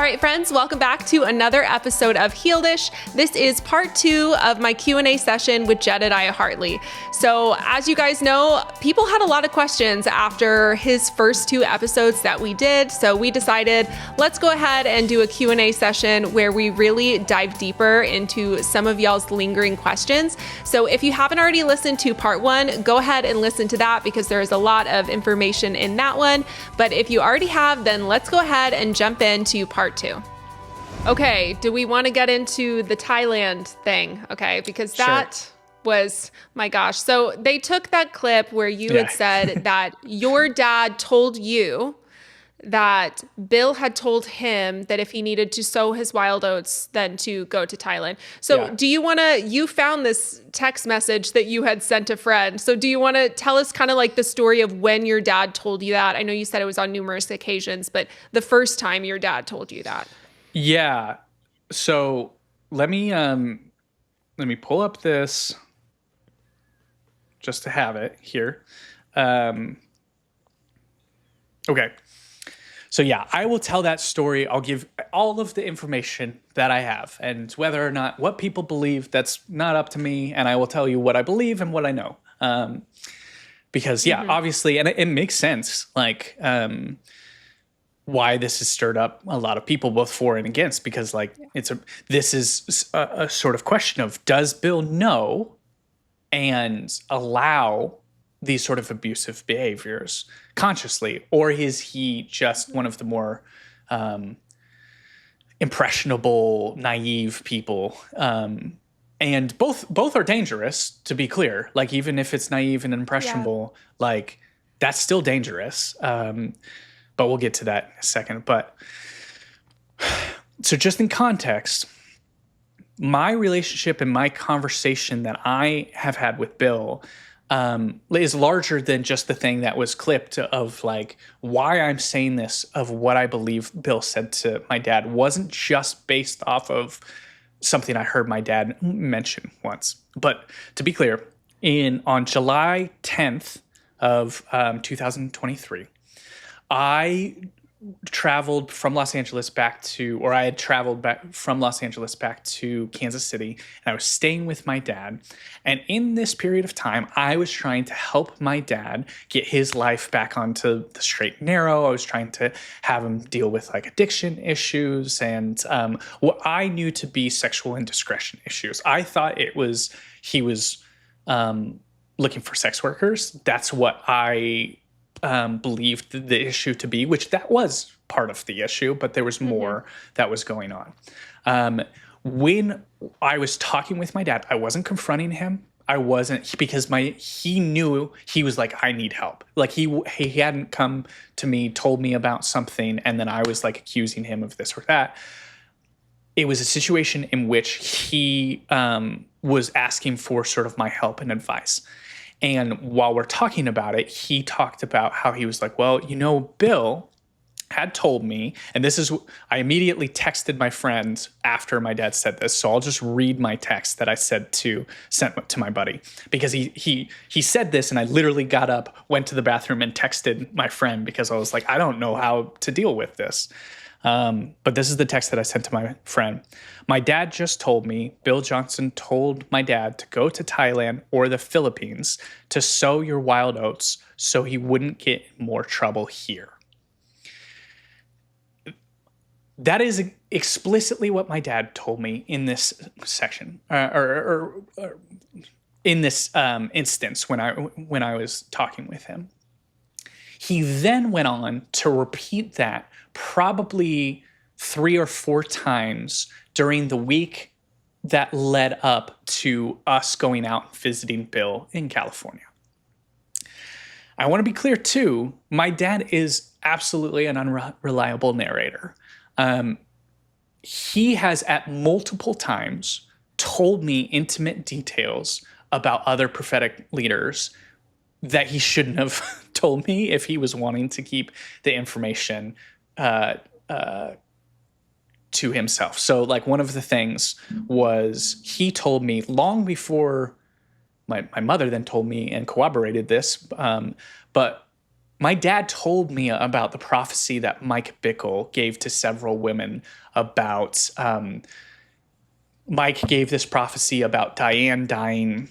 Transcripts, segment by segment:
All right, friends, welcome back to another episode of Healedish. This is part 2 of my Q&A session with Jedidiah Hartley. So as you guys know, people had a lot of questions after his first 2 episodes that we did. So we decided, let's go ahead and do a Q&A session where we really dive deeper into some of y'all's lingering questions. So if you haven't already listened to part 1, go ahead and listen to that because there is a lot of information in that one. But if you already have, then let's go ahead and jump into part 2. Okay, do we want to get into the Thailand thing? Okay, because that was, my gosh. So they took that clip where you had said that your dad told you that Bill had told him that if he needed to sow his wild oats, then to go to Thailand. So do you want to, you found this text message that you had sent a friend. So do you want to tell us kind of like the story of when your dad told you that? I know you said it was on numerous occasions, but the first time your dad told you that. Yeah. So let me pull up this just to have it here. Okay. So yeah, I will tell that story. I'll give all of the information that I have, and whether or not what people believe, that's not up to me. And I will tell you what I believe and what I know. Because obviously, and it makes sense. Like, why this has stirred up a lot of people, both for and against, because like this is a sort of question of, does Bill know and allow these sort of abusive behaviors consciously, or is he just one of the more impressionable, naive people? And both are dangerous, to be clear. Like, even if it's naive and impressionable, like, that's still dangerous. But we'll get to that in a second. But so just in context, my relationship and my conversation that I have had with Bill is larger than just the thing that was clipped of like why I'm saying this, of what I believe Bill said to my dad wasn't just based off of something I heard my dad mention once. But to be clear, on July 10th of 2023, I traveled from Los Angeles back to, or I had traveled back from Los Angeles back to Kansas City, and I was staying with my dad. And in this period of time, I was trying to help my dad get his life back onto the straight and narrow. I was trying to have him deal with like addiction issues and what I knew to be sexual indiscretion issues. I thought he was looking for sex workers. That's what I believed the issue to be, which that was part of the issue, but there was more that was going on. When I was talking with my dad, I wasn't confronting him. I wasn't, because he knew, he was like, I need help. Like he hadn't come to me, told me about something, and then I was like accusing him of this or that. It was a situation in which he was asking for sort of my help and advice. And while we're talking about it, he talked about how he was like, well, Bill had told me, and I immediately texted my friend after my dad said this. So I'll just read my text that I sent to my buddy, because he said this, and I literally got up, went to the bathroom, and texted my friend because I was like, I don't know how to deal with this. But this is the text that I sent to my friend. My dad just told me Bill Johnson told my dad to go to Thailand or the Philippines to sow your wild oats so he wouldn't get in more trouble here. That is explicitly what my dad told me in this section, or in this instance when I was talking with him. He then went on to repeat that probably 3 or 4 times during the week that led up to us going out and visiting Bill in California. I want to be clear too, my dad is absolutely an unreliable narrator. He has at multiple times told me intimate details about other prophetic leaders that he shouldn't have told me if he was wanting to keep the information to himself. So like one of the things was, he told me long before my mother then told me and corroborated this, but my dad told me about the prophecy that Mike Bickle gave to several women about, Mike gave this prophecy about Diane dying,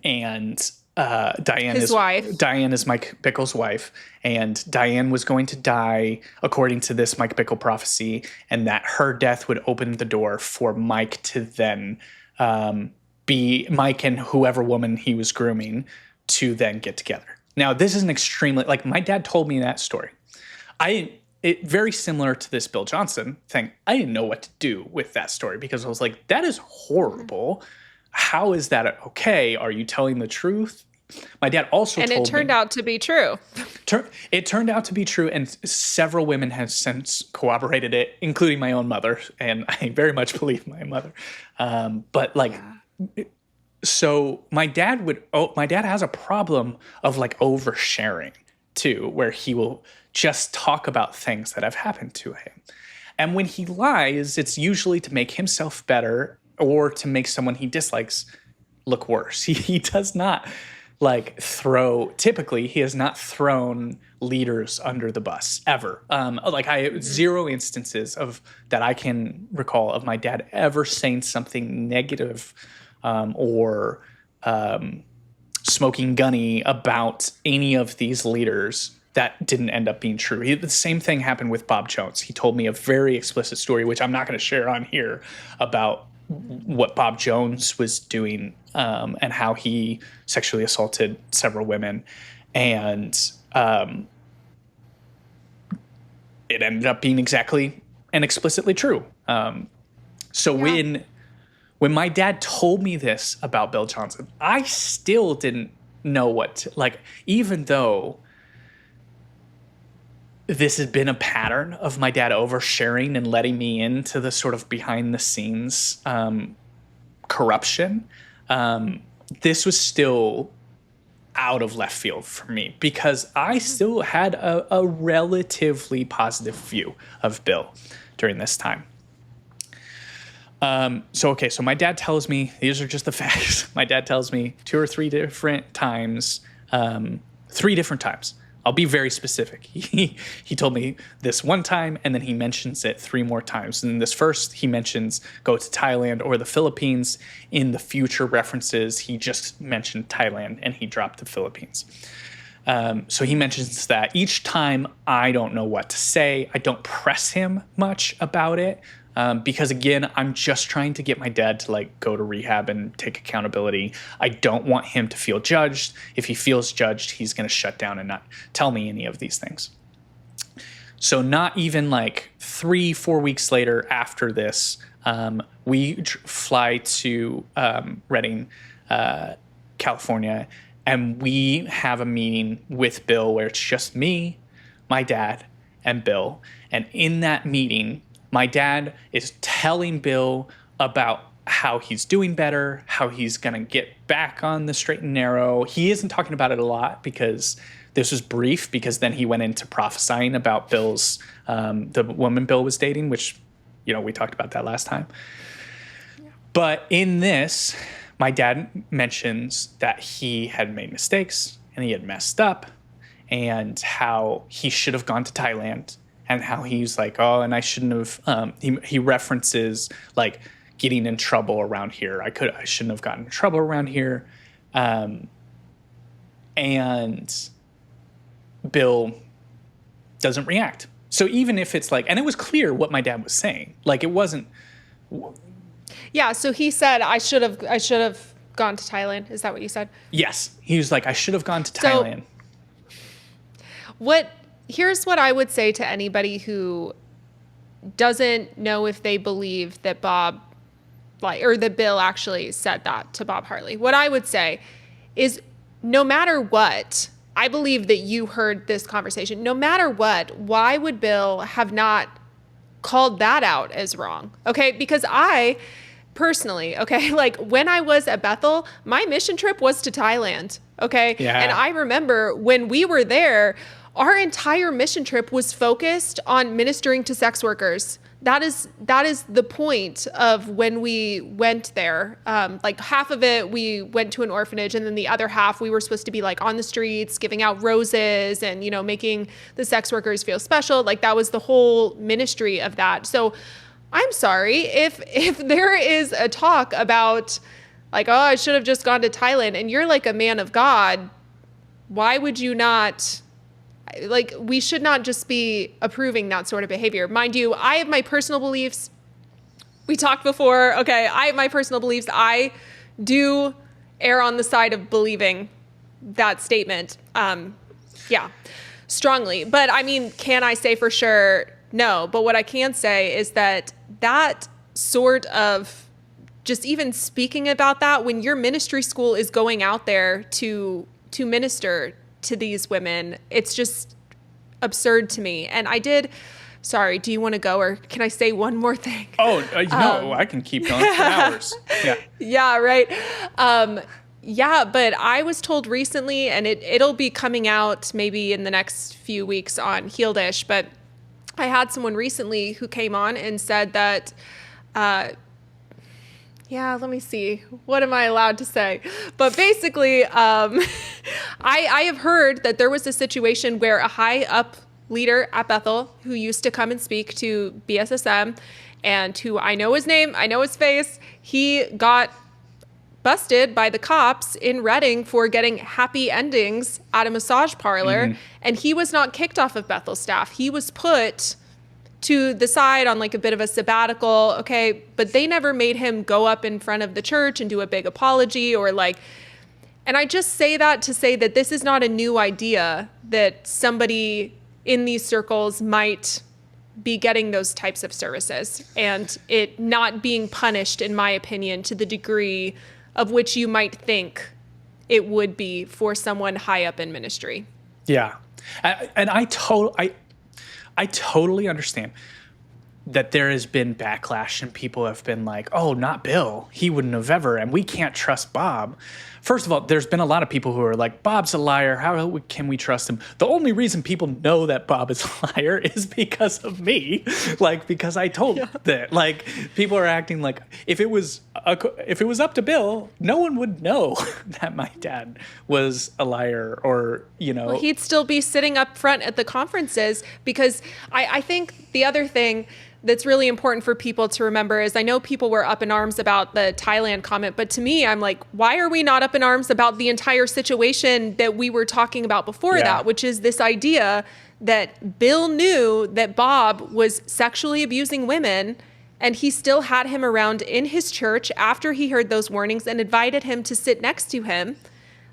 and Diane His wife. Diane is Mike Bickle's wife, and Diane was going to die according to this Mike Bickle prophecy, and that her death would open the door for Mike to then be Mike and whoever woman he was grooming to then get together. Now, this is an extremely, like, my dad told me that story. It very similar to this Bill Johnson thing. I didn't know what to do with that story because I was like, that is horrible. How is that okay? Are you telling the truth? My dad also told me. And it turned out to be true. It turned out to be true, and several women have since corroborated it, including my own mother, and I very much believe my mother. But like, so my dad has a problem of like oversharing too, where he will just talk about things that have happened to him. And when he lies, it's usually to make himself better or to make someone he dislikes look worse. He does not like typically he has not thrown leaders under the bus ever. Like I zero instances of that I can recall of my dad ever saying something negative or smoking gunny about any of these leaders that didn't end up being true. The same thing happened with Bob Jones. He told me a very explicit story, which I'm not going to share on here, about what Bob Jones was doing and how he sexually assaulted several women. And it ended up being exactly and explicitly true. When my dad told me this about Bill Johnson, I still didn't know even though this has been a pattern of my dad oversharing and letting me into the sort of behind the scenes corruption. This was still out of left field for me because I still had a relatively positive view of Bill during this time. So my dad tells me, these are just the facts. My dad tells me 2 or 3 different times, 3 different times. I'll be very specific. He told me this one time, and then he mentions it 3 more times. And this first, he mentions go to Thailand or the Philippines. In the future references, he just mentioned Thailand, and he dropped the Philippines. So he mentions that each time I don't know what to say. I don't press him much about it. Because again, I'm just trying to get my dad to go to rehab and take accountability. I don't want him to feel judged. If he feels judged, he's going to shut down and not tell me any of these things. So not even 3-4 weeks later after this, we fly to Redding, California, and we have a meeting with Bill where it's just me, my dad, and Bill. And in that meeting, my dad is telling Bill about how he's doing better, how he's going to get back on the straight and narrow. He isn't talking about it a lot because this was brief, because then he went into prophesying about Bill's, the woman Bill was dating, which, we talked about that last time. Yeah. But in this, my dad mentions that he had made mistakes and he had messed up and how he should have gone to Thailand. And how he's and I shouldn't have. He references getting in trouble around here. I shouldn't have gotten in trouble around here. And Bill doesn't react. So even if it's and it was clear what my dad was saying. It wasn't. Yeah. So he said I should have gone to Thailand. Is that what you said? Yes. He was I should have gone to Thailand. Here's what I would say to anybody who doesn't know if they believe that that Bill actually said that to Bob Hartley. What I would say is, no matter what, I believe that you heard this conversation. No matter what, why would Bill have not called that out as wrong? Okay, because I personally, when I was at Bethel, my mission trip was to Thailand. Okay, yeah. And I remember when we were there, our entire mission trip was focused on ministering to sex workers. that is the point of when we went there. Like half of it, we went to an orphanage, and then the other half, we were supposed to be like on the streets, giving out roses and, making the sex workers feel special. Like that was the whole ministry of that. So I'm sorry if there is a talk about like, oh, I should have just gone to Thailand, and you're like a man of God, why would you not? Like, we should not just be approving that sort of behavior. Mind you, I have my personal beliefs. We talked before. Okay, I have my personal beliefs. I do err on the side of believing that statement. Strongly. But I mean, can I say for sure? No. But what I can say is that sort of just even speaking about that, when your ministry school is going out there to minister to these women, it's just absurd to me. And sorry, do you want to go, or can I say one more thing? Oh, I can keep going for hours. Yeah. Yeah, right. But I was told recently, and it'll be coming out maybe in the next few weeks on Healedish, but I had someone recently who came on and said that, let me see. What am I allowed to say? But basically, I have heard that there was a situation where a high up leader at Bethel who used to come and speak to BSSM, and who I know his name, I know his face, he got busted by the cops in Redding for getting happy endings at a massage parlor. And he was not kicked off of Bethel staff. He was put to the side on like a bit of a sabbatical. Okay. But they never made him go up in front of the church and do a big apology or like, and I just say that to say that this is not a new idea that somebody in these circles might be getting those types of services, and it not being punished, in my opinion, to the degree of which you might think it would be for someone high up in ministry. Yeah. And I totally understand that there has been backlash and people have been like, oh, not Bill. He wouldn't have ever, and we can't trust Bob. First of all, there's been a lot of people who are like, Bob's a liar. How can we trust him? The only reason people know that Bob is a liar is because of me. Like, because I told that. Like, people are acting like if it was up to Bill, no one would know that my dad was a liar or, Well, he'd still be sitting up front at the conferences, because I think the other thing that's really important for people to remember is, I know people were up in arms about the Thailand comment, but to me, I'm like, why are we not up in arms about the entire situation that we were talking about before that, which is this idea that Bill knew that Bob was sexually abusing women, and he still had him around in his church after he heard those warnings and invited him to sit next to him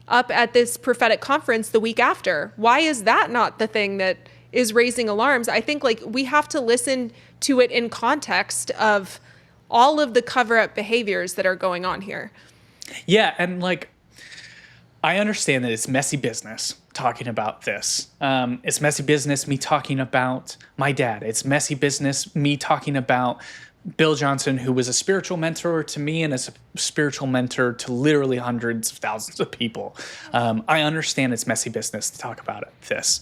up at this prophetic conference the week after. Why is that not the thing that is raising alarms? I think like we have to listen to it in context of all of the cover-up behaviors that are going on here. Yeah, and like, I understand that it's messy business talking about this. It's messy business me talking about my dad. It's messy business me talking about Bill Johnson, who was a spiritual mentor to me and is a spiritual mentor to literally hundreds of thousands of people. I understand it's messy business to talk about this.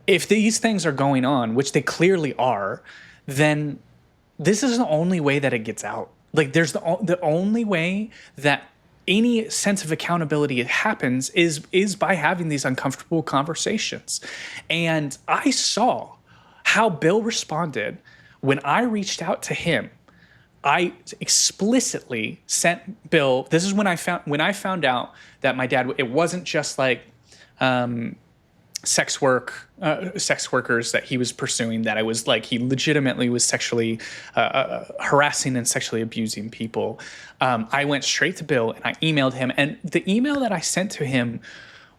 If these things are going on, which they clearly are, then this is the only way that it gets out. Like, there's the only way that any sense of accountability happens is by having these uncomfortable conversations. And I saw how Bill responded when I reached out to him. I explicitly sent Bill. This is when I found out that my dad. It wasn't just like sex workers that he was pursuing, that I was like, he legitimately was sexually harassing and sexually abusing people. I went straight to Bill and I emailed him, and the email that I sent to him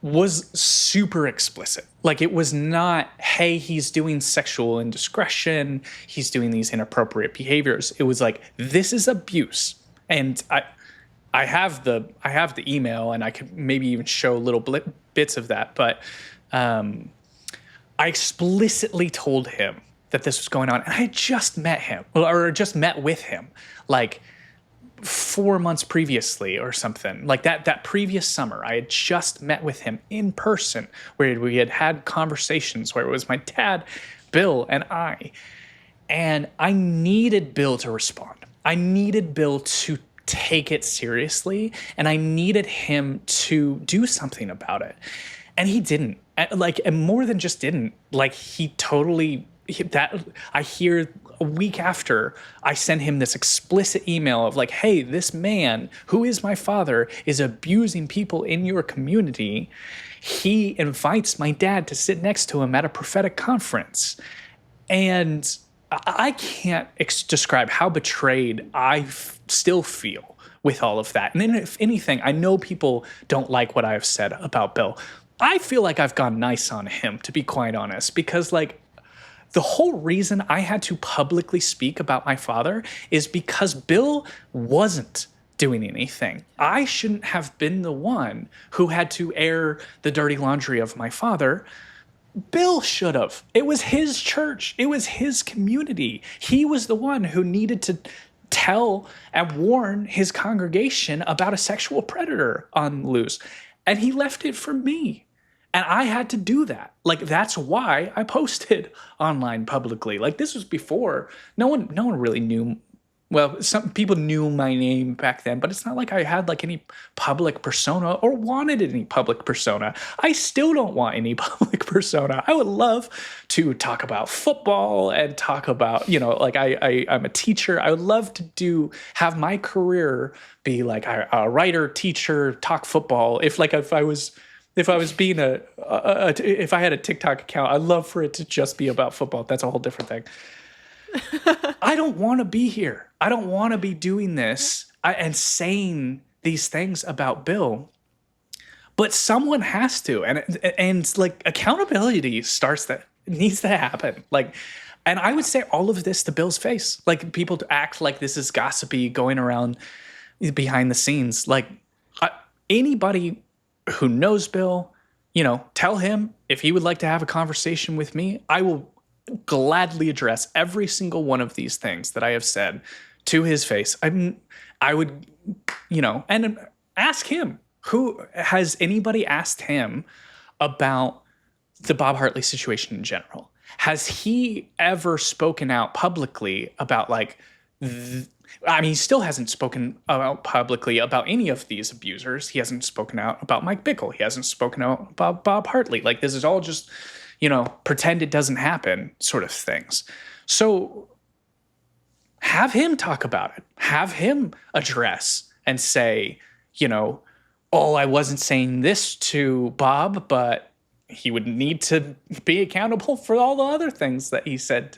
was super explicit. Like, it was not, hey, he's doing sexual indiscretion, he's doing these inappropriate behaviors. It was like, this is abuse. And I have the email, and I could maybe even show little bits of that, but I explicitly told him that this was going on, and I had just met him, or just met with him, like 4 months previously or something. Like that previous summer, I had just met with him in person, where we had conversations where it was my dad, Bill, and I. And I needed Bill to respond. I needed Bill to take it seriously, and I needed him to do something about it. And he didn't. And more than just didn't. Like, he totally, that I hear a week after I send him this explicit email of like, hey, this man who is my father is abusing people in your community. He invites my dad to sit next to him at a prophetic conference. And I can't describe how betrayed I still feel with all of that. And then, if anything, I know people don't like what I've said about Bill. I feel like I've gone nice on him, to be quite honest, because like the whole reason I had to publicly speak about my father is because Bill wasn't doing anything. I shouldn't have been the one who had to air the dirty laundry of my father. Bill should have. It was his church. It was his community. He was the one who needed to tell and warn his congregation about a sexual predator on loose. And he left it for me. And I had to do that. Like, that's why I posted online publicly. Like, this was before. No one really knew. Well, some people knew my name back then, but it's not like I had like any public persona or wanted any public persona. I still don't want any public persona. I would love to talk about football and talk about, like I'm a teacher. I would love to have my career be like a writer, teacher, talk football. If I was being if I had a TikTok account, I'd love for it to just be about football. That's a whole different thing. I don't want to be here. I don't want to be doing this and saying these things about Bill. But someone has to, and like accountability needs to happen. Like, and I would say all of this to Bill's face. Like, people to act like this is gossipy going around behind the scenes. Like, anybody who knows Bill, tell him if he would like to have a conversation with me, I will gladly address every single one of these things that I have said to his face. I would, and ask him. Who has anybody asked him about the Bob Hartley situation in general? Has he ever spoken out publicly about he still hasn't spoken out publicly about any of these abusers. He hasn't spoken out about Mike Bickle. He hasn't spoken out about Bob Hartley. Like, this is all just, pretend it doesn't happen sort of things. So have him talk about it. Have him address and say, oh, I wasn't saying this to Bob, but he would need to be accountable for all the other things that he said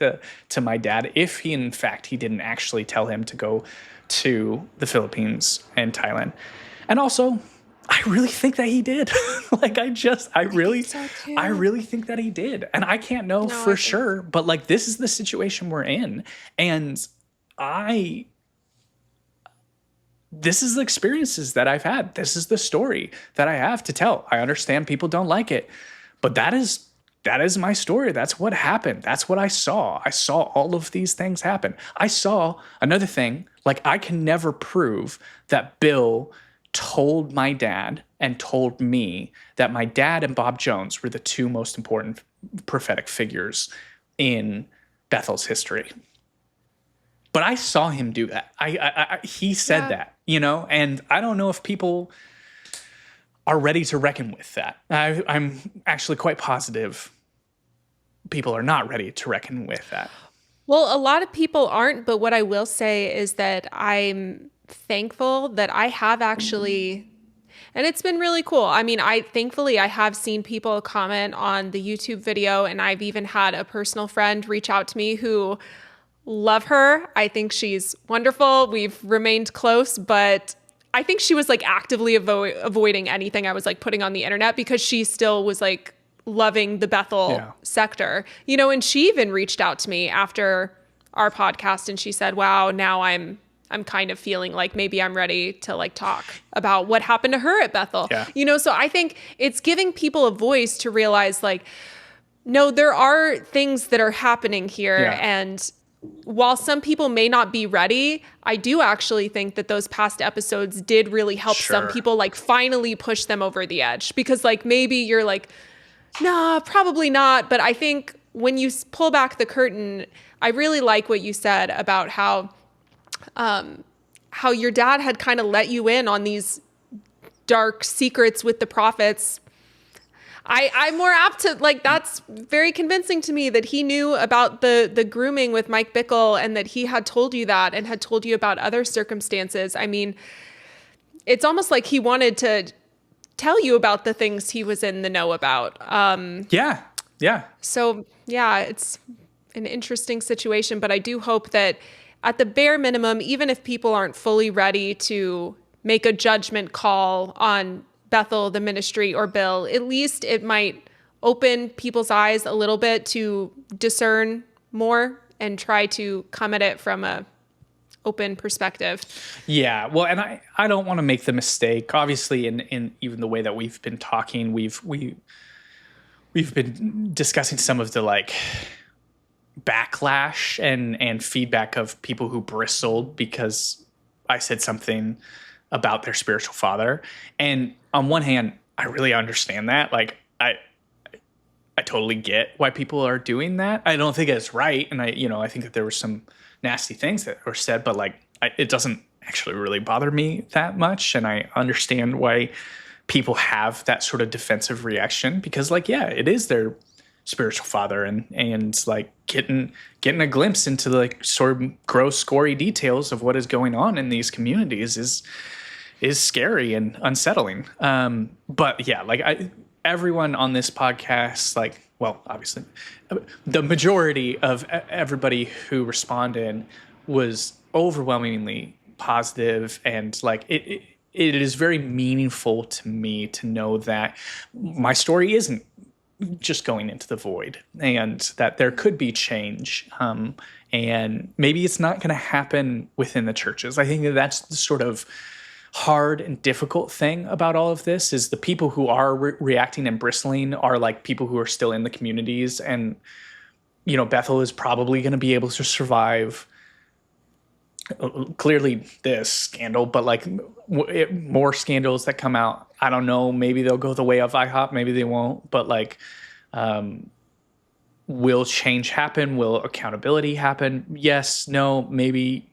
to my dad if he didn't actually tell him to go to the Philippines and Thailand. And also, I really think that he did. I really think that he did. And I can't know for sure, but like, this is the situation we're in. And this is the experiences that I've had. This is the story that I have to tell. I understand people don't like it, but that is my story. That's what happened. That's what I saw. I saw all of these things happen. I saw another thing, like, I can never prove that Bill told my dad and told me that my dad and Bob Jones were the two most important prophetic figures in Bethel's history. But I saw him do that. He said that, and I don't know if people are ready to reckon with that. I'm actually quite positive people are not ready to reckon with that. Well, a lot of people aren't, but what I will say is that I'm thankful that I have actually, and it's been really cool. I mean, thankfully I have seen people comment on the YouTube video, and I've even had a personal friend reach out to me who love her. I think she's wonderful. We've remained close, but I think she was like actively avoiding anything I was like putting on the internet because she still was like loving the Bethel sector, and she even reached out to me after our podcast and she said, wow, now I'm kind of feeling like maybe I'm ready to like talk about what happened to her at Bethel. Yeah. So I think it's giving people a voice to realize like, no, there are things that are happening here. Yeah. And while some people may not be ready, I do actually think that those past episodes did really help some people like finally push them over the edge, because like maybe you're like, nah, probably not. But I think when you pull back the curtain, I really like what you said about how your dad had kind of let you in on these dark secrets with the prophets. I'm more apt to, like, that's very convincing to me that he knew about the grooming with Mike Bickle and that he had told you that and had told you about other circumstances. I mean, it's almost like he wanted to tell you about the things he was in the know about. Yeah. So yeah, it's an interesting situation, but I do hope that at the bare minimum, even if people aren't fully ready to make a judgment call on Bethel, the ministry, or Bill, at least it might open people's eyes a little bit to discern more and try to come at it from a open perspective. Yeah. Well, and I don't want to make the mistake, obviously, in even the way that we've been talking, we've been discussing some of the like backlash and feedback of people who bristled because I said something about their spiritual father. And on one hand, I really understand that. Like I totally get why people are doing that. I don't think it's right. And I think that there were some nasty things that were said, but like it doesn't actually really bother me that much. And I understand why people have that sort of defensive reaction because like, yeah, it is their spiritual father and like getting a glimpse into the like sort of gross, gory details of what is going on in these communities is scary and unsettling. But yeah, like everyone on this podcast, like, well, obviously the majority of everybody who responded was overwhelmingly positive and like it is very meaningful to me to know that my story isn't just going into the void and that there could be change. And maybe it's not going to happen within the churches. I think that's the sort of hard and difficult thing about all of this is the people who are reacting and bristling are like people who are still in the communities. And, Bethel is probably going to be able to survive clearly this scandal, but like more scandals that come out. I don't know. Maybe they'll go the way of IHOP. Maybe they won't. But like, will change happen? Will accountability happen? Yes, no, maybe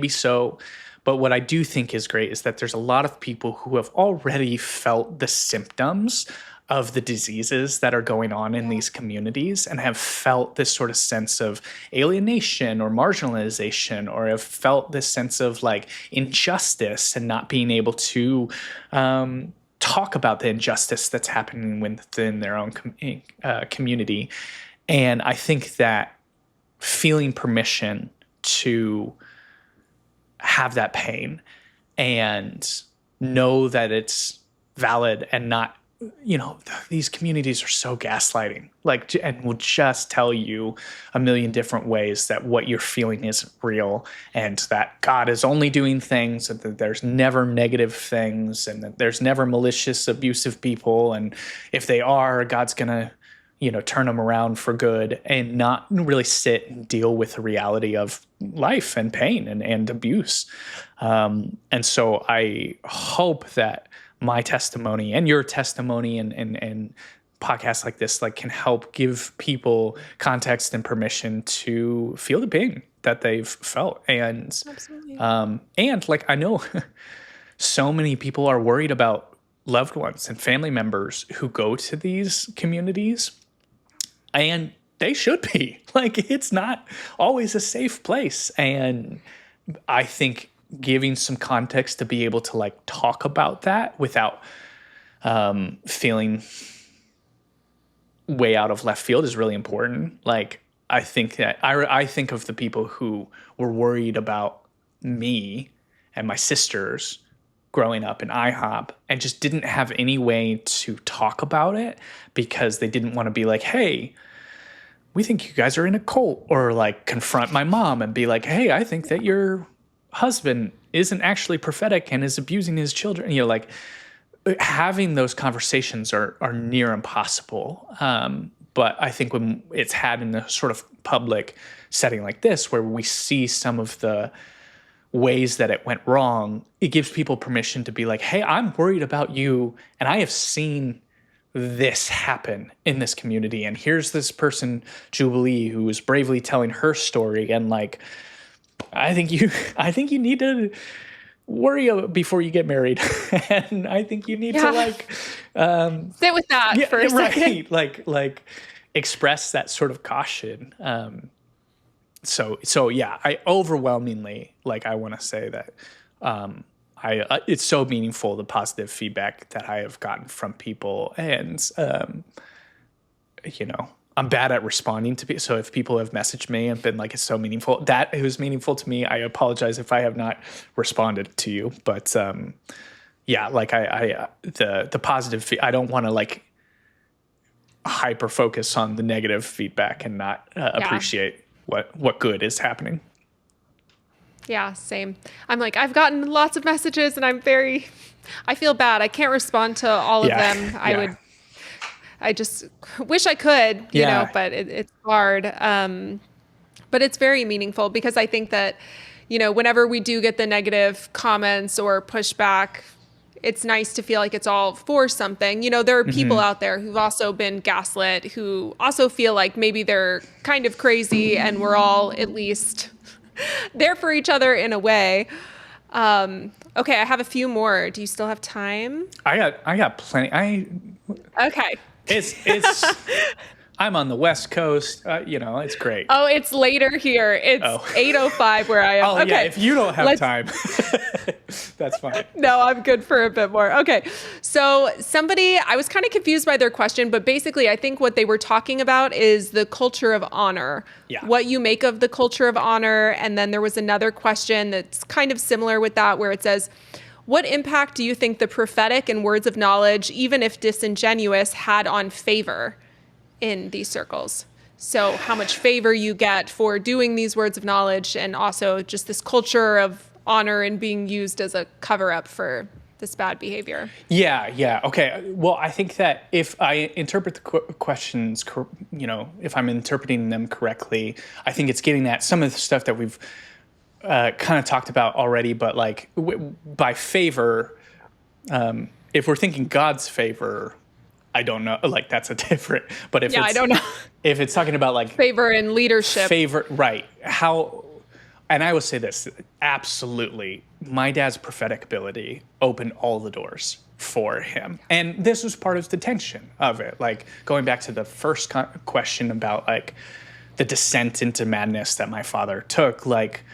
so. But what I do think is great is that there's a lot of people who have already felt the symptoms of the diseases that are going on in these communities and have felt this sort of sense of alienation or marginalization, or have felt this sense of like injustice and not being able to talk about the injustice that's happening within their own community. And I think that feeling permission to have that pain and know that it's valid and not, these communities are so gaslighting, like, and will just tell you a million different ways that what you're feeling isn't real and that God is only doing things and that there's never negative things and that there's never malicious, abusive people. And if they are, God's going to, turn them around for good and not really sit and deal with the reality of life and pain and abuse. And so I hope that my testimony and your testimony and podcasts like this like can help give people context and permission to feel the pain that they've felt. And Absolutely. And like I know so many people are worried about loved ones and family members who go to these communities, and they should be. Like, it's not always a safe place. And I think giving some context to be able to like talk about that without feeling way out of left field is really important. Like, I think that I think of the people who were worried about me and my sisters growing up in IHOP and just didn't have any way to talk about it because they didn't want to be like, hey, we think you guys are in a cult, or like confront my mom and be like, hey, I think that your husband isn't actually prophetic and is abusing his children. Like having those conversations are near impossible. But I think when it's had in a sort of public setting like this, where we see some of the ways that it went wrong, it gives people permission to be like, hey, I'm worried about you. And I have seen this happen in this community, and here's this person, Jubilee, who is bravely telling her story, and like, I think you need to worry before you get married. And I think you need to like sit with that for a second. Like express that sort of caution. So yeah, I overwhelmingly, like, I want to say that it's so meaningful, the positive feedback that I have gotten from people. And I'm bad at responding to people. So if people have messaged me and been like, it's so meaningful, that it was meaningful to me, I apologize if I have not responded to you. But yeah, like the positive, I don't want to like hyper focus on the negative feedback and not appreciate what good is happening. Yeah, same. I'm like, I've gotten lots of messages and I feel bad. I can't respond to all of them. I just wish I could, you know, but it's hard. But it's very meaningful because I think that, you know, whenever we do get the negative comments or pushback, it's nice to feel like it's all for something. You know, there are people out there who've also been gaslit, who also feel like maybe they're kind of crazy and we're all at least there for each other in a way. Okay, I have a few more. Do you still have time? I got plenty. Okay. It's I'm on the West Coast. It's great. Oh, it's later here. It's 8:05 where I am. Oh, okay. Yeah, if you don't have time, that's fine. No, I'm good for a bit more. Okay. So I was kind of confused by their question, but basically I think what they were talking about is the culture of honor. Yeah. What you make of the culture of honor. And then there was another question that's kind of similar with that, where it says, what impact do you think the prophetic and words of knowledge, even if disingenuous, had on favor in these circles? So how much favor you get for doing these words of knowledge, and also just this culture of honor and being used as a cover up for this bad behavior. Yeah. Okay. Well, I think that if I interpret the questions, if I'm interpreting them correctly, I think it's getting at some of the stuff that we've kind of talked about already, but like by favor, if we're thinking God's favor, I don't know, like that's a different, but if I don't know. If it's talking about like favor and leadership, right. And I will say this, absolutely, my dad's prophetic ability opened all the doors for him. And this was part of the tension of it. Like going back to the first question about like the descent into madness that my father took, like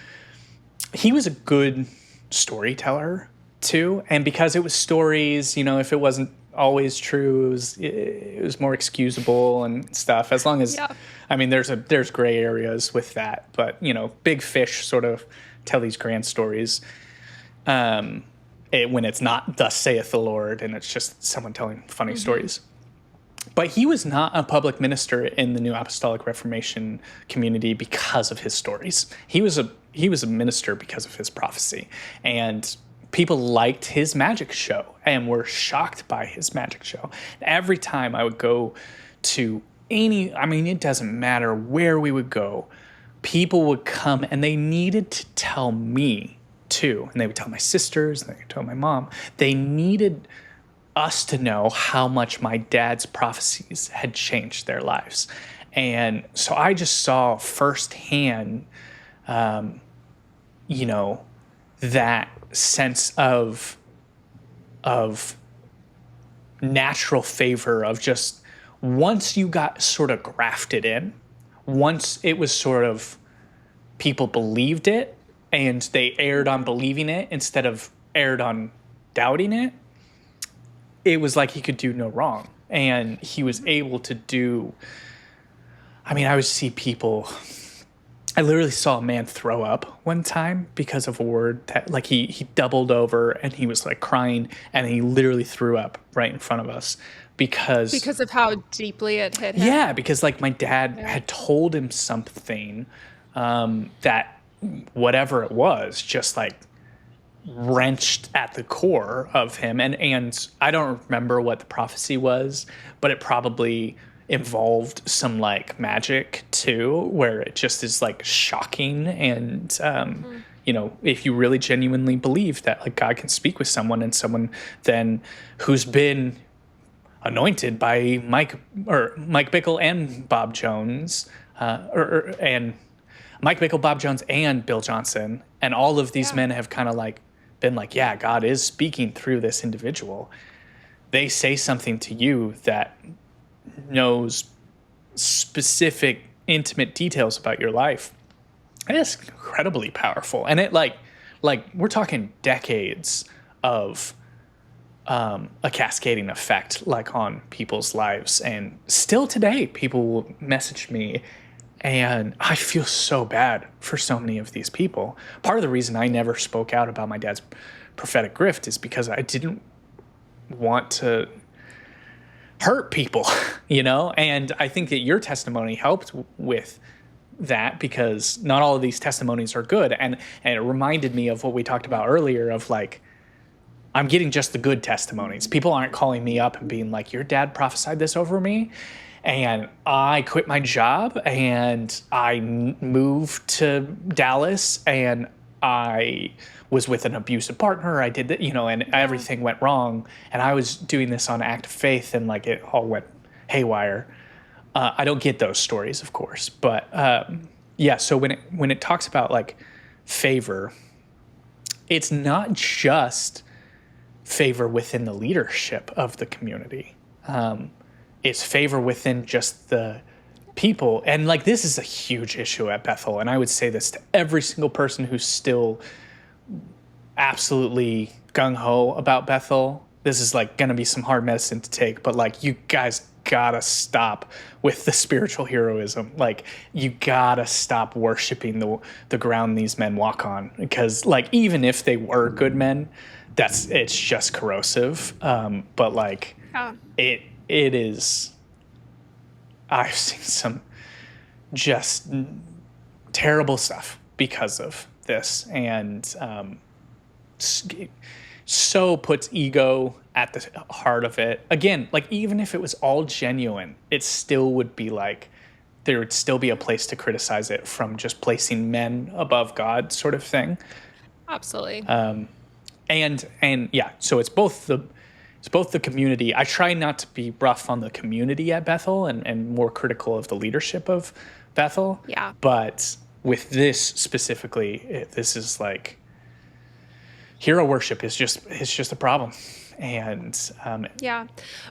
he was a good storyteller too. And because it was stories, if it wasn't always true, it was more excusable and stuff, as long as there's gray areas with that, but big fish sort of tell these grand stories when it's not thus saith the Lord and it's just someone telling funny stories. But he was not a public minister in the New Apostolic Reformation community because of his stories. He was a minister because of his prophecy, and people liked his magic show and were shocked by his magic show. Every time I would go to it doesn't matter where we would go, people would come and they needed to tell me too. And they would tell my sisters, and they would tell my mom. They needed us to know how much my dad's prophecies had changed their lives. And so I just saw firsthand, that sense of natural favor of just once you got sort of grafted in, once it was sort of people believed it and they erred on believing it instead of erred on doubting it, it was like he could do no wrong. And he was able to do, I would see people, I literally saw a man throw up one time because of a word that, like, he doubled over and he was like crying and he literally threw up right in front of us because of how deeply it hit him. Yeah, because like my dad had told him something that whatever it was just like wrenched at the core of him. And I don't remember what the prophecy was, but it probably involved some like magic too, where it just is like shocking. And, if you really genuinely believe that like God can speak with someone and someone then who's been anointed by Mike Bickle and Bob Jones, and Mike Bickle, Bob Jones, and Bill Johnson, and all of these men have kind of like been like, yeah, God is speaking through this individual. They say something to you that knows specific, intimate details about your life. And it's incredibly powerful, and it like we're talking decades of a cascading effect like on people's lives. And still today, people will message me, and I feel so bad for so many of these people. Part of the reason I never spoke out about my dad's prophetic gift is because I didn't want to hurt people, you know? And I think that your testimony helped with that, because not all of these testimonies are good. And it reminded me of what we talked about earlier of like, I'm getting just the good testimonies. People aren't calling me up and being like, your dad prophesied this over me, and I quit my job, and I moved to Dallas, and I was with an abusive partner. I did that, you know, and everything went wrong. And I was doing this on act of faith, and like it all went haywire. I don't get those stories, of course. But yeah, so when it talks about like favor, it's not just favor within the leadership of the community. It's favor within just the people. And like, this is a huge issue at Bethel. And I would say this to every single person who's still absolutely gung-ho about Bethel. This is like going to be some hard medicine to take, but like, you guys gotta stop with the spiritual heroism. Like, you gotta stop worshiping the ground these men walk on, because like, even if they were good men, it's just corrosive. But like, it is, I've seen some just terrible stuff because of this. And so puts ego at the heart of it. Again, like, even if it was all genuine, it still would be like, there would still be a place to criticize it from just placing men above God sort of thing. Absolutely. And yeah, so it's both the community. I try not to be rough on the community at Bethel and more critical of the leadership of Bethel. Yeah. But with this specifically, this is like, hero worship is just a problem. And yeah,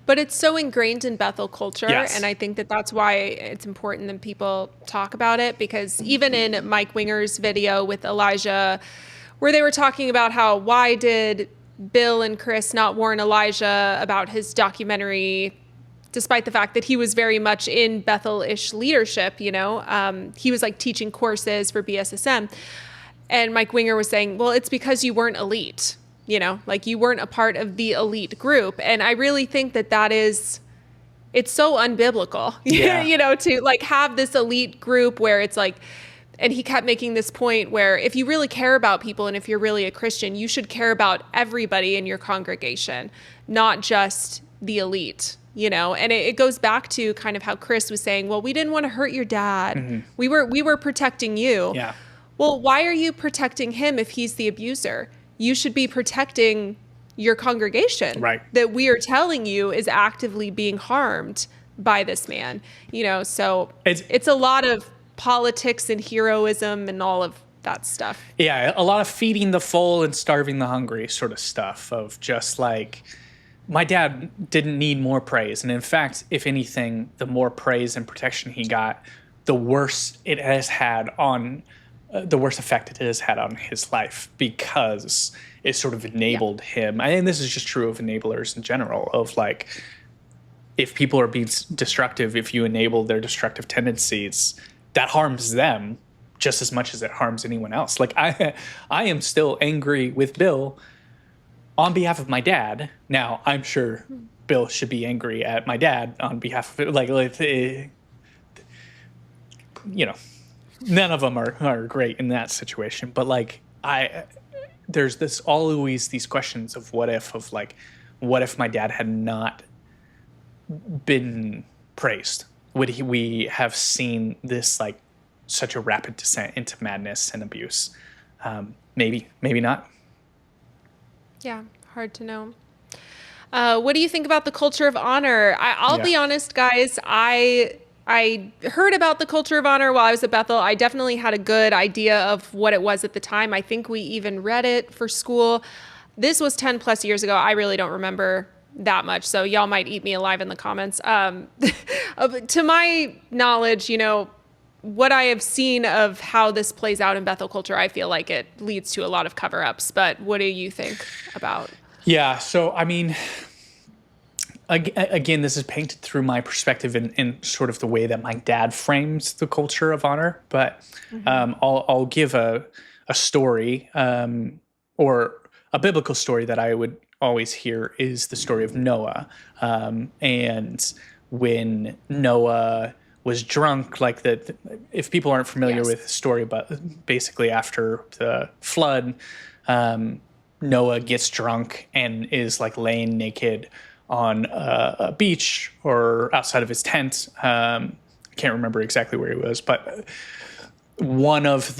but it's so ingrained in Bethel culture. Yes. And I think that that's why it's important that people talk about it, because even in Mike Winger's video with Elijah, where they were talking about how, why did Bill and Chris not warn Elijah about his documentary, despite the fact that he was very much in Bethel-ish leadership, you know? He was like teaching courses for BSSM. And Mike Winger was saying, well, it's because you weren't elite, you know, like you weren't a part of the elite group. And I really think that it's so unbiblical, Yeah. you know, to like have this elite group where it's like, and he kept making this point where if you really care about people and if you're really a Christian, you should care about everybody in your congregation, not just the elite, you know? And it goes back to kind of how Chris was saying, well, we didn't want to hurt your dad. Mm-hmm. We were protecting you. Yeah. Well, why are you protecting him if he's the abuser? You should be protecting your congregation. Right. That we are telling you is actively being harmed by this man, you know? So it's a lot of politics and heroism and all of that stuff. Yeah, a lot of feeding the full and starving the hungry sort of stuff, of just like, my dad didn't need more praise. And in fact, if anything, the more praise and protection he got, the worse it has had on, the worst effect it has had on his life, because it sort of enabled him. And this is just true of enablers in general, of like, if people are being destructive, if you enable their destructive tendencies, that harms them just as much as it harms anyone else. Like, I am still angry with Bill on behalf of my dad. Now, I'm sure Bill should be angry at my dad on behalf of, like you know, none of them are great in that situation. But like, there's always these questions of what if my dad had not been praised? Would we have seen this, like, such a rapid descent into madness and abuse? Maybe not. Yeah, hard to know. What do you think about the culture of honor? I'll be honest, guys. I heard about the culture of honor while I was at Bethel. I definitely had a good idea of what it was at the time. I think we even read it for school. This was 10 plus years ago. I really don't remember that much. So y'all might eat me alive in the comments. To my knowledge, what I have seen of how this plays out in Bethel culture, I feel like it leads to a lot of cover-ups. But what do you think about? Yeah. So, I mean, again, this is painted through my perspective in sort of the way that my dad frames the culture of honor. But I'll give a story or a biblical story that I would always hear is the story of Noah. And when Noah was drunk, like if people aren't familiar with the story, but basically after the flood, Noah gets drunk and is like laying naked on a beach or outside of his tent. I can't remember exactly where he was, but one of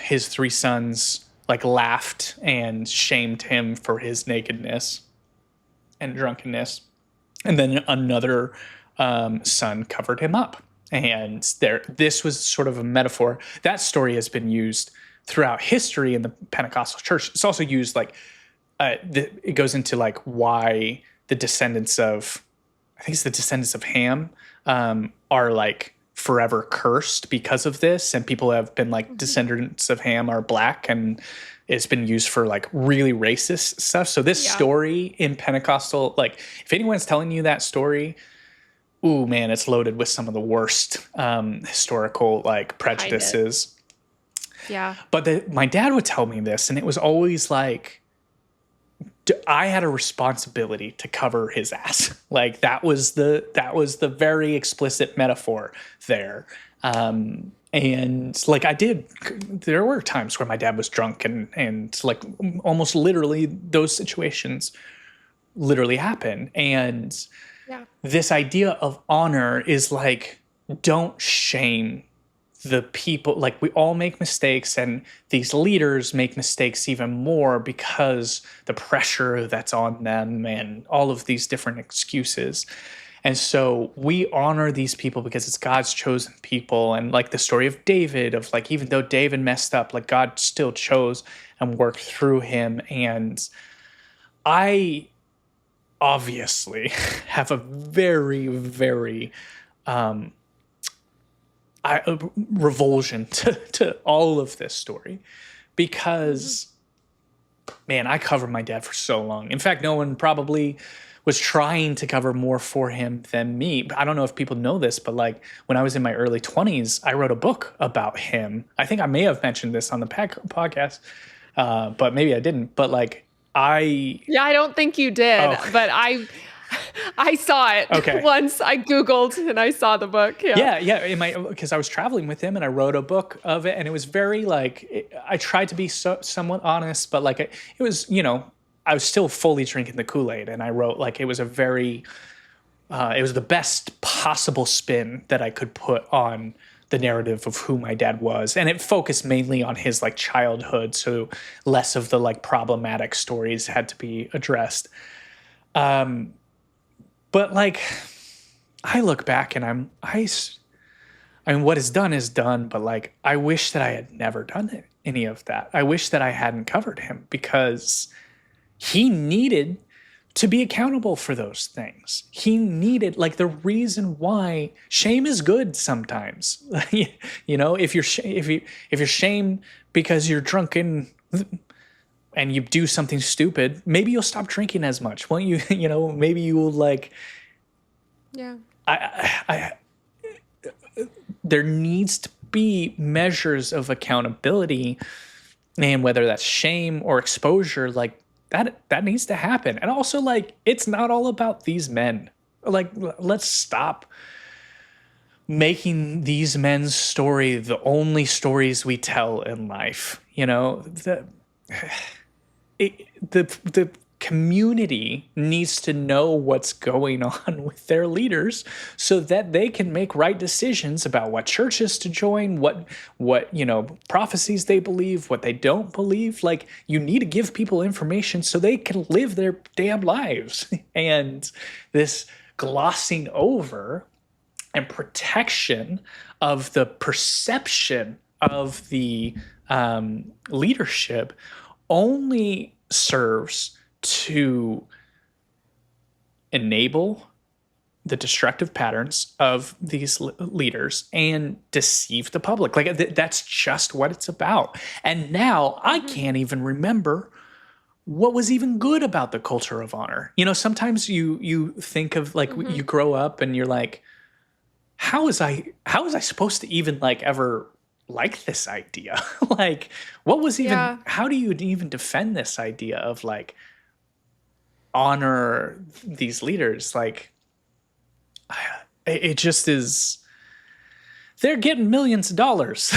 his three sons like laughed and shamed him for his nakedness and drunkenness. And then another son covered him up. And this was sort of a metaphor. That story has been used throughout history in the Pentecostal church. It's also used like, it goes into like why the descendants of, I think it's the descendants of Ham, are like forever cursed because of this. And people have been like descendants of Ham are black, and it's been used for like really racist stuff. So this story in Pentecostal, like if anyone's telling you that story, ooh, man, it's loaded with some of the worst historical like prejudices. Yeah. But my dad would tell me this, and it was always like, I had a responsibility to cover his ass. Like that was the very explicit metaphor there. And like I did, there were times where my dad was drunk and like almost literally those situations literally happen. And this idea of honor is like, don't shame the people. Like we all make mistakes, and these leaders make mistakes even more because the pressure that's on them and all of these different excuses. And so we honor these people because it's God's chosen people. And like the story of David, of like, even though David messed up, like God still chose and worked through him. And I obviously have a very, very, revulsion to all of this story because, man, I covered my dad for so long. In fact, no one probably was trying to cover more for him than me. But I don't know if people know this, but like when I was in my early 20s, I wrote a book about him. I think I may have mentioned this on the podcast, but maybe I didn't. But like I don't think you did, but I saw it once. I Googled and I saw the book. Because I was traveling with him and I wrote a book of it, and it was very like I tried to be somewhat honest, but like it was, I was still fully drinking the Kool-Aid, and I wrote like it was it was the best possible spin that I could put on the narrative of who my dad was, and it focused mainly on his like childhood, so less of the like problematic stories had to be addressed. But like, I look back and I mean, what is done is done, but like, I wish that I had never done any of that. I wish that I hadn't covered him because he needed to be accountable for those things. He needed, like, the reason why shame is good sometimes. If you're shamed because you're drunken and you do something stupid, maybe you'll stop drinking as much, won't you? Maybe you will like. Yeah. There needs to be measures of accountability, and whether that's shame or exposure, like that needs to happen. And also, like, it's not all about these men. Like, let's stop making these men's story the only stories we tell in life. The community needs to know what's going on with their leaders so that they can make right decisions about what churches to join, what prophecies they believe, what they don't believe. Like, you need to give people information so they can live their damn lives. And this glossing over and protection of the perception of the leadership only serves to enable the destructive patterns of these leaders and deceive the public. Like, that's just what it's about. And now I can't even remember what was even good about the culture of honor. Sometimes you think of, like, you grow up and you're like, how was I supposed to even, like, ever like this idea? Like, what was even, how do you even defend this idea of, like, honor these leaders? Like, it just is, they're getting millions of dollars.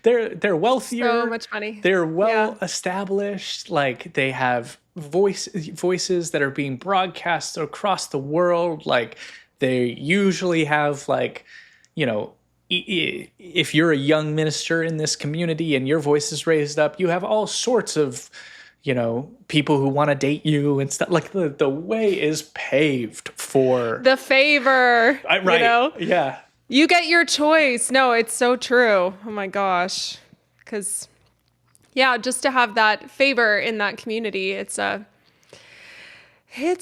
they're wealthier, so much money, they're well established, like, they have voices that are being broadcast across the world. Like, they usually have, like, if you're a young minister in this community and your voice is raised up, you have all sorts of people who want to date you and stuff. Like, the way is paved for the favor. Right. Yeah. You get your choice. No, it's so true. Oh my gosh. Because, just to have that favor in that community, it's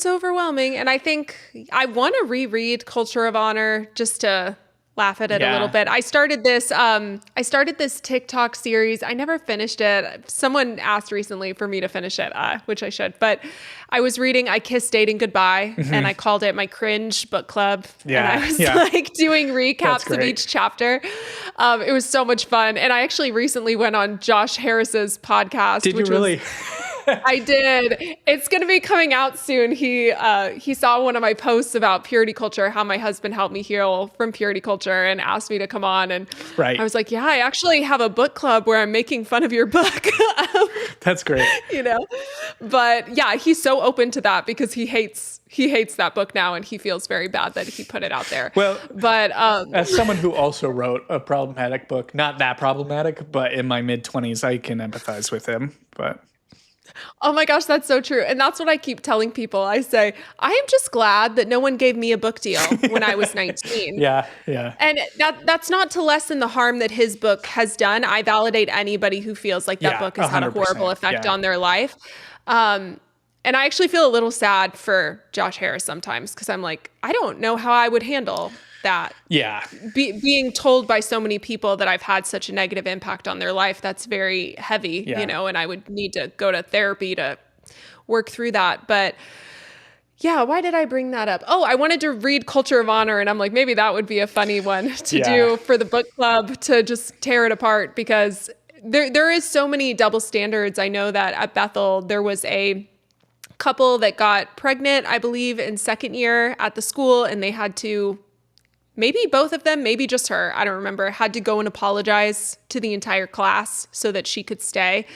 overwhelming. And I think I want to reread Culture of Honor just to laugh at it a little bit. I started this TikTok series. I never finished it. Someone asked recently for me to finish it, which I should. But I was reading I Kissed Dating Goodbye, and I called it my cringe book club. Yeah. And I was like doing recaps of each chapter. It was so much fun. And I actually recently went on Josh Harris's podcast. Did you really? I did. It's going to be coming out soon. He saw one of my posts about purity culture, how my husband helped me heal from purity culture, and asked me to come on. And I was like, I actually have a book club where I'm making fun of your book. That's great. But he's so open to that because he hates that book now, and he feels very bad that he put it out there. Well, but as someone who also wrote a problematic book, not that problematic, but in my mid-20s, I can empathize with him. But oh my gosh, that's so true. And that's what I keep telling people. I say, I am just glad that no one gave me a book deal when I was 19. Yeah. And that's not to lessen the harm that his book has done. I validate anybody who feels like that book has had a horrible effect on their life. And I actually feel a little sad for Josh Harris sometimes, because I'm like, I don't know how I would handle that. Yeah. Being told by so many people that I've had such a negative impact on their life, that's very heavy, and I would need to go to therapy to work through that. But why did I bring that up? Oh, I wanted to read Culture of Honor, and I'm like, maybe that would be a funny one to do for the book club, to just tear it apart, because there is so many double standards. I know that at Bethel, there was a couple that got pregnant, I believe, in second year at the school, and they had to, maybe both of them, maybe just her, I don't remember, had to go and apologize to the entire class so that she could stay.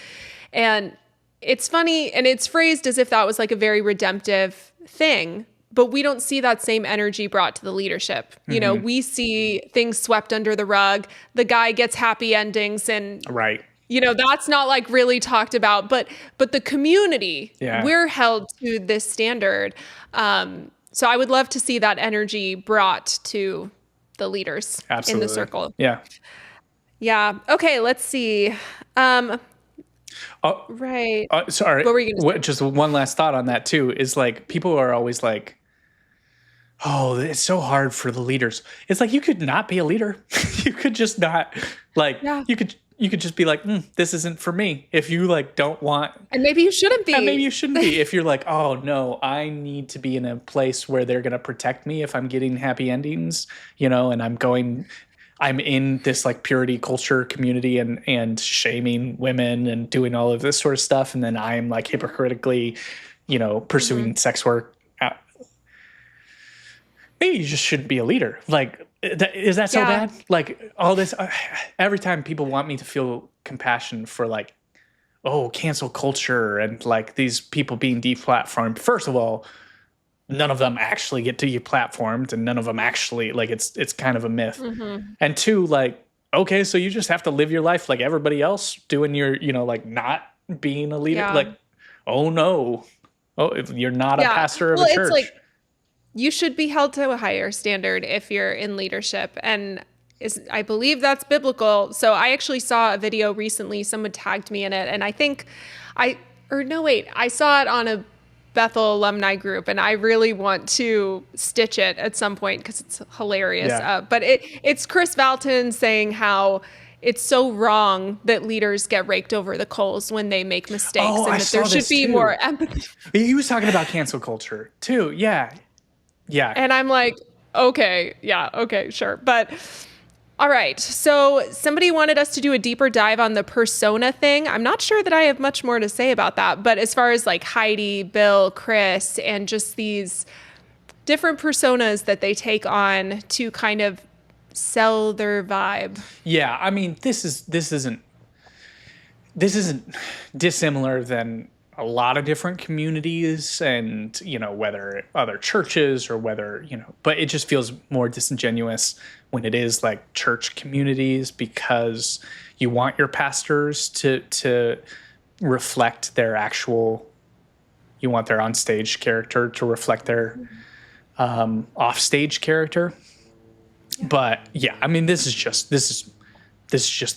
And it's funny, and it's phrased as if that was like a very redemptive thing, but we don't see that same energy brought to the leadership. We see things swept under the rug. The guy gets happy endings, and that's not like really talked about, but the community, we're held to this standard. So I would love to see that energy brought to the leaders in the circle. Yeah. Okay. Let's see. Right. Sorry. What were you going to say? Just one last thought on that too, is like, people are always like, oh, it's so hard for the leaders. It's like, you could not be a leader. You could just not, like, you could just be like, this isn't for me. If you like don't want, and maybe you shouldn't be. And maybe you shouldn't be. If you're like, oh no, I need to be in a place where they're gonna protect me if I'm getting happy endings, and I'm in this like purity culture community and shaming women and doing all of this sort of stuff, and then I'm like hypocritically, pursuing sex work. Maybe you just shouldn't be a leader. Like, is that so bad? Like, all this, every time people want me to feel compassion for like oh, cancel culture and like these people being deplatformed. First of all, none of them actually get to be platformed, and none of them actually, like, it's kind of a myth. Mm-hmm. And two, like, okay, so you just have to live your life like everybody else, doing your, like not being a leader. Yeah. Like, oh no, oh, you're not a Yeah. pastor of Well, a it's like church. you should be held to a higher standard if you're in leadership. And I believe that's biblical. So I actually saw a video recently. Someone tagged me in it. And I think I saw it on a Bethel alumni group, and I really want to stitch it at some point because it's hilarious. Yeah. But it's Chris Valton saying how it's so wrong that leaders get raked over the coals when they make mistakes, Oh, and I that there saw should this be too. more empathy. He was talking about cancel culture too. Yeah. Yeah. And I'm like, okay, yeah, okay, sure. But all right. So somebody wanted us to do a deeper dive on the persona thing. I'm not sure that I have much more to say about that. But as far as like Heidi, Bill, Chris, and just these different personas that they take on to kind of sell their vibe. Yeah. I mean, this isn't dissimilar than a lot of different communities, and whether other churches or whether but it just feels more disingenuous when it is like church communities, because you want your pastors to reflect their actual, you want their onstage character to reflect their offstage character. But yeah, I mean, this is just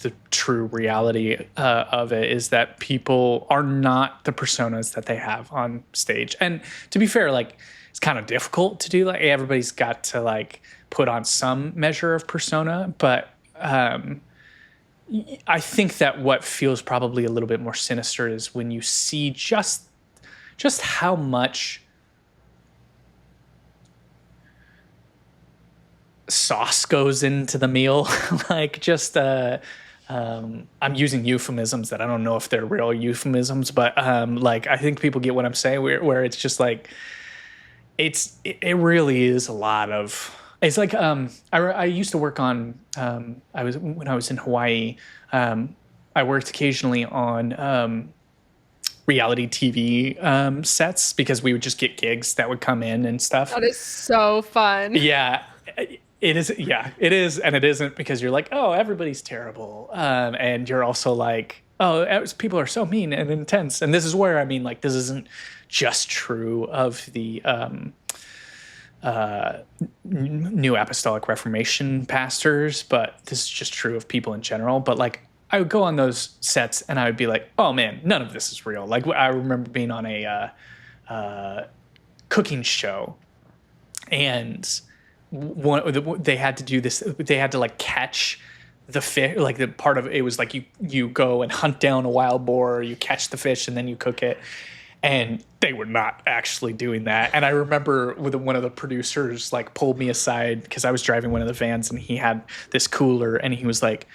the true reality of it, is that people are not the personas that they have on stage. And to be fair, like, it's kind of difficult to do. Like, everybody's got to like put on some measure of persona, but I think that what feels probably a little bit more sinister is when you see just how much sauce goes into the meal. Like, just I'm using euphemisms that I don't know if they're real euphemisms, but like, I think people get what I'm saying, where it's just like it really is a lot of, it's like I used to work on when I was in Hawaii, I worked occasionally on reality TV sets, because we would just get gigs that would come in and stuff. That is so fun. Yeah, it is. Yeah, it is, and it isn't, because you're like, oh, everybody's terrible, and you're also like, oh, people are so mean and intense. And this is where, I mean, like, this isn't just true of the New Apostolic Reformation pastors, but this is just true of people in general. But like, I would go on those sets and I would be like, oh man, none of this is real. Like, I remember being on a cooking show, and they had to do this. They had to like catch the fish. Like, the part of it was like you go and hunt down a wild boar, you catch the fish, and then you cook it. And they were not actually doing that. And I remember one of the producers like pulled me aside, because I was driving one of the vans, and he had this cooler, and he was like,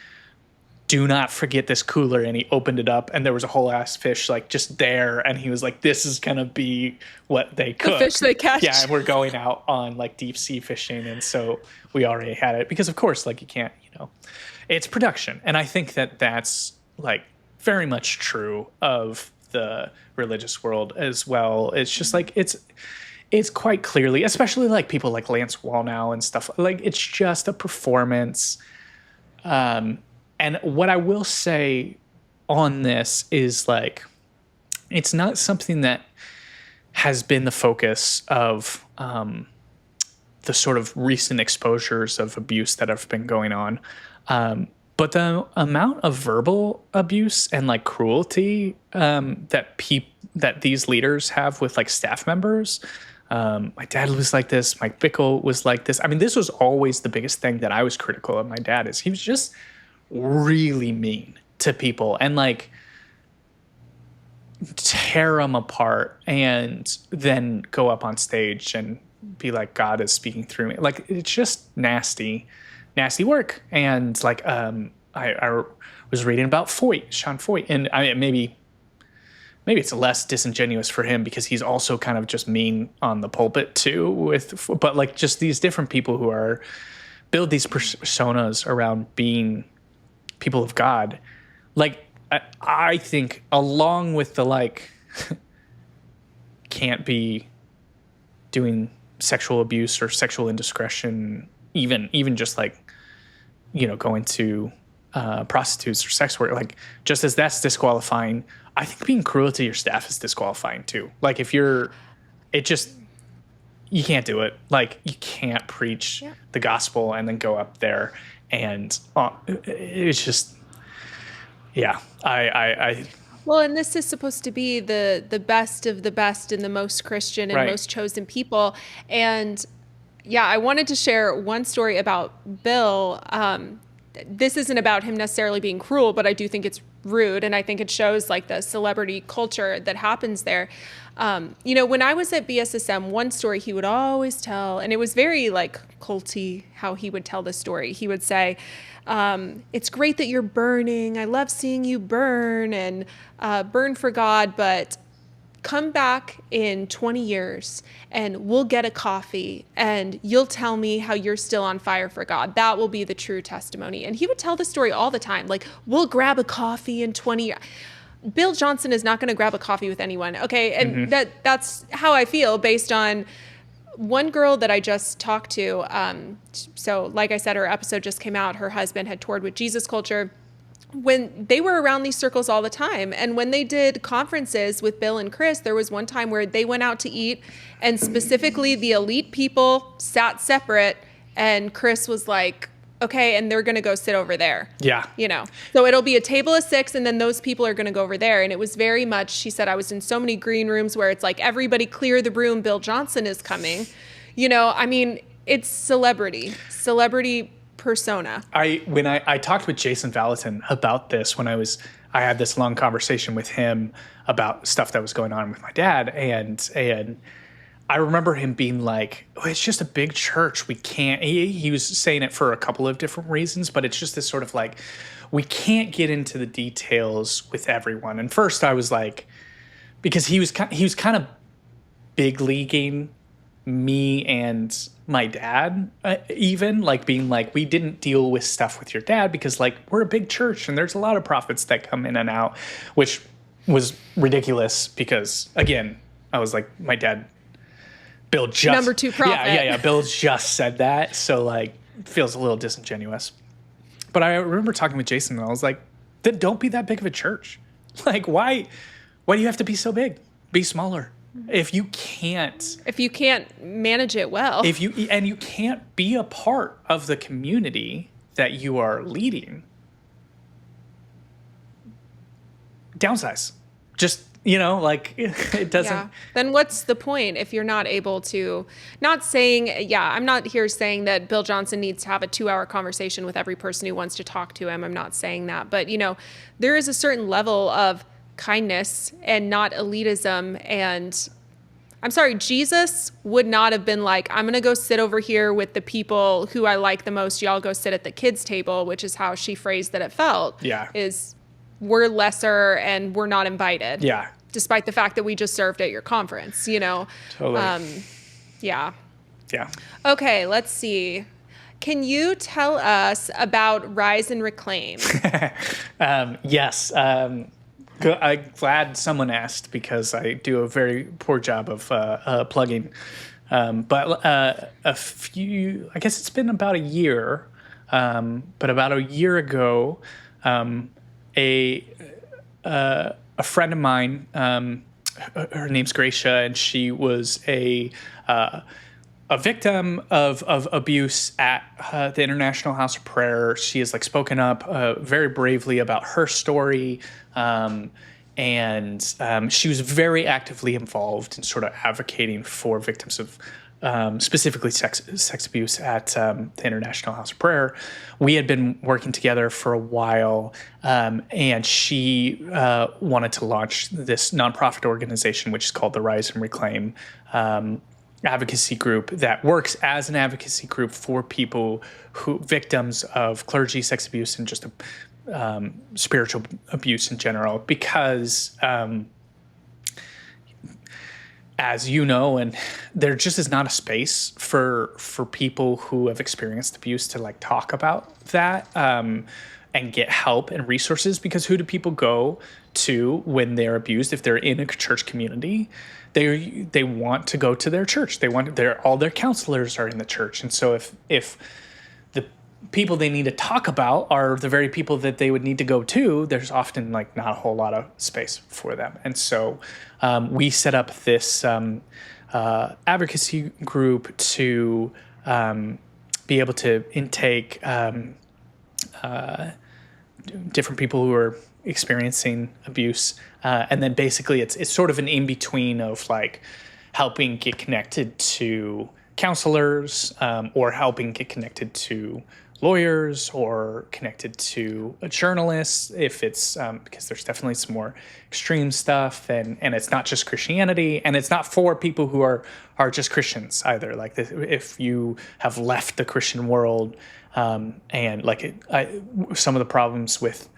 do not forget this cooler. And he opened it up, and there was a whole ass fish like just there. And he was like, this is gonna be what they cook. The fish they catch. Yeah, and we're going out on like deep sea fishing, and so we already had it, because of course, like, you can't, it's production. And I think that that's like very much true of the religious world as well. It's just like, it's quite clearly, especially like people like Lance Wallnau and stuff, like, it's just a performance. And what I will say on this is, like, it's not something that has been the focus of the sort of recent exposures of abuse that have been going on. But the amount of verbal abuse and like cruelty that these leaders have with like staff members. My dad was like this. Mike Bickle was like this. I mean, this was always the biggest thing that I was critical of my dad, is he was just really mean to people and like tear them apart, and then go up on stage and be like, God is speaking through me. Like, it's just nasty work. And like, I was reading about Sean Foyt, and I mean, maybe it's less disingenuous for him, because he's also kind of just mean on the pulpit too, but like, just these different people who build these personas around being people of God. Like, I think along with the like, can't be doing sexual abuse or sexual indiscretion, even just like, going to prostitutes or sex work, like just as that's disqualifying, I think being cruel to your staff is disqualifying too. Like if you can't do it. Like you can't preach the gospel and then go up there and it's just, I Well, and this is supposed to be the best of the best and the most Christian and most chosen people. And I wanted to share one story about Bill. This isn't about him necessarily being cruel, but I do think it's rude. And I think it shows like the celebrity culture that happens there. When I was at BSSM, one story he would always tell, and it was very like culty how he would tell the story. He would say, it's great that you're burning. I love seeing you burn and burn for God, but come back in 20 years and we'll get a coffee and you'll tell me how you're still on fire for God. That will be the true testimony. And he would tell the story all the time. Like, we'll grab a coffee in 20 years. Bill Johnson is not going to grab a coffee with anyone. Okay. And that's how I feel based on one girl that I just talked to. So like I said, her episode just came out. Her husband had toured with Jesus Culture. When they were around these circles all the time. And when they did conferences with Bill and Chris, there was one time where they went out to eat and specifically the elite people sat separate and Chris was like, okay, and they're going to go sit over there. Yeah. So it'll be a table of 6 and then those people are going to go over there. And it was very much, she said, I was in so many green rooms where it's like, everybody clear the room. Bill Johnson is coming. It's celebrity persona. When I talked with Jason Valentin about this, I had this long conversation with him about stuff that was going on with my dad, and I remember him being like, oh, it's just a big church. We can't, he was saying it for a couple of different reasons, but it's just this sort of like, we can't get into the details with everyone. And first I was like, because he was kind of big leaguing me and my dad, even like being like, we didn't deal with stuff with your dad because like we're a big church and there's a lot of prophets that come in and out, which was ridiculous because again, I was like, my dad, Bill just number 2 prophet. Yeah. Bill just said that, so like it feels a little disingenuous. But I remember talking with Jason and I was like, then don't be that big of a church. Like why do you have to be so big? Be smaller. If you can't manage it well, you can't be a part of the community that you are leading, downsize. Just, like it doesn't. Yeah. Then what's the point if you're not able to, not saying, I'm not here saying that Bill Johnson needs to have a 2-hour conversation with every person who wants to talk to him. I'm not saying that, but there is a certain level of kindness and not elitism. And I'm sorry, Jesus would not have been like, I'm going to go sit over here with the people who I like the most. Y'all go sit at the kids' table, which is how she phrased that it felt. Yeah. Is we're lesser and we're not invited. Yeah. Despite the fact that we just served at your conference, Totally. Yeah. Yeah. Okay, let's see. Can you tell us about Rise and Reclaim? Yes. I'm glad someone asked because I do a very poor job of plugging. But I guess it's been about a year, but about a year ago, a friend of mine, her name's Gracia, and she was a victim of abuse at the International House of Prayer. She has like spoken up very bravely about her story, and she was very actively involved in sort of advocating for victims of specifically sex abuse at the International House of Prayer. We had been working together for a while, and she wanted to launch this nonprofit organization, which is called the Rise and Reclaim advocacy group that works as an advocacy group for people victims of clergy, sex abuse, and just spiritual abuse in general. Because as you know, and there just is not a space for people who have experienced abuse to like talk about that. and get help and resources, because who do people go to when they're abused? If they're in a church community, they want to go to their church. They want all their counselors are in the church. And so if the people they need to talk about are the very people that they would need to go to, there's often like not a whole lot of space for them. And so we set up this advocacy group to be able to intake different people who are experiencing abuse. And then basically it's sort of an in-between of like helping get connected to counselors, or helping get connected to lawyers, or connected to a journalist if it's because there's definitely some more extreme stuff, and it's not just Christianity, and it's not for people who are just Christians either. Like if you have left the Christian world, and like some of the problems with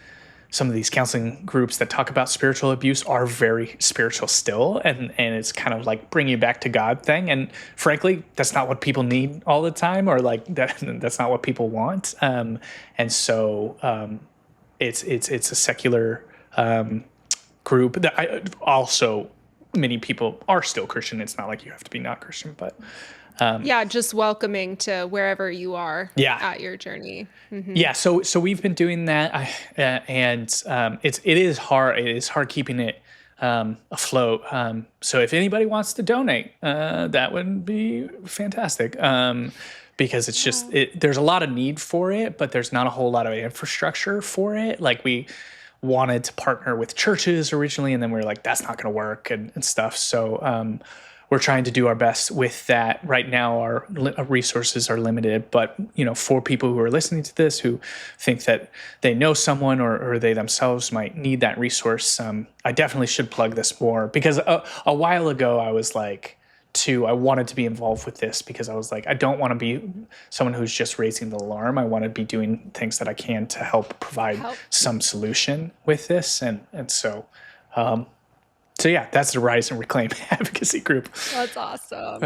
some of these counseling groups that talk about spiritual abuse are very spiritual still, and it's kind of like bring you back to God thing. And frankly, that's not what people need all the time, or like that's not what people want. And so it's a secular group that also many people are still Christian. It's not like you have to be not Christian, but just welcoming to wherever you are at your journey. Mm-hmm. Yeah, so we've been doing that, and it is hard. It is hard keeping it afloat. So if anybody wants to donate, that would be fantastic. Because it's just there's a lot of need for it, but there's not a whole lot of infrastructure for it. Like we wanted to partner with churches originally, and then we were like, that's not going to work and stuff. So we're trying to do our best with that. Right now, our resources are limited, but for people who are listening to this who think that they know someone or they themselves might need that resource, I definitely should plug this more, because a while ago I was like, I wanted to be involved with this because I was like, I don't want to be someone who's just raising the alarm. I want to be doing things that I can to help provide some solution with this, and so. So yeah, that's the Rise and Reclaim advocacy group. That's awesome.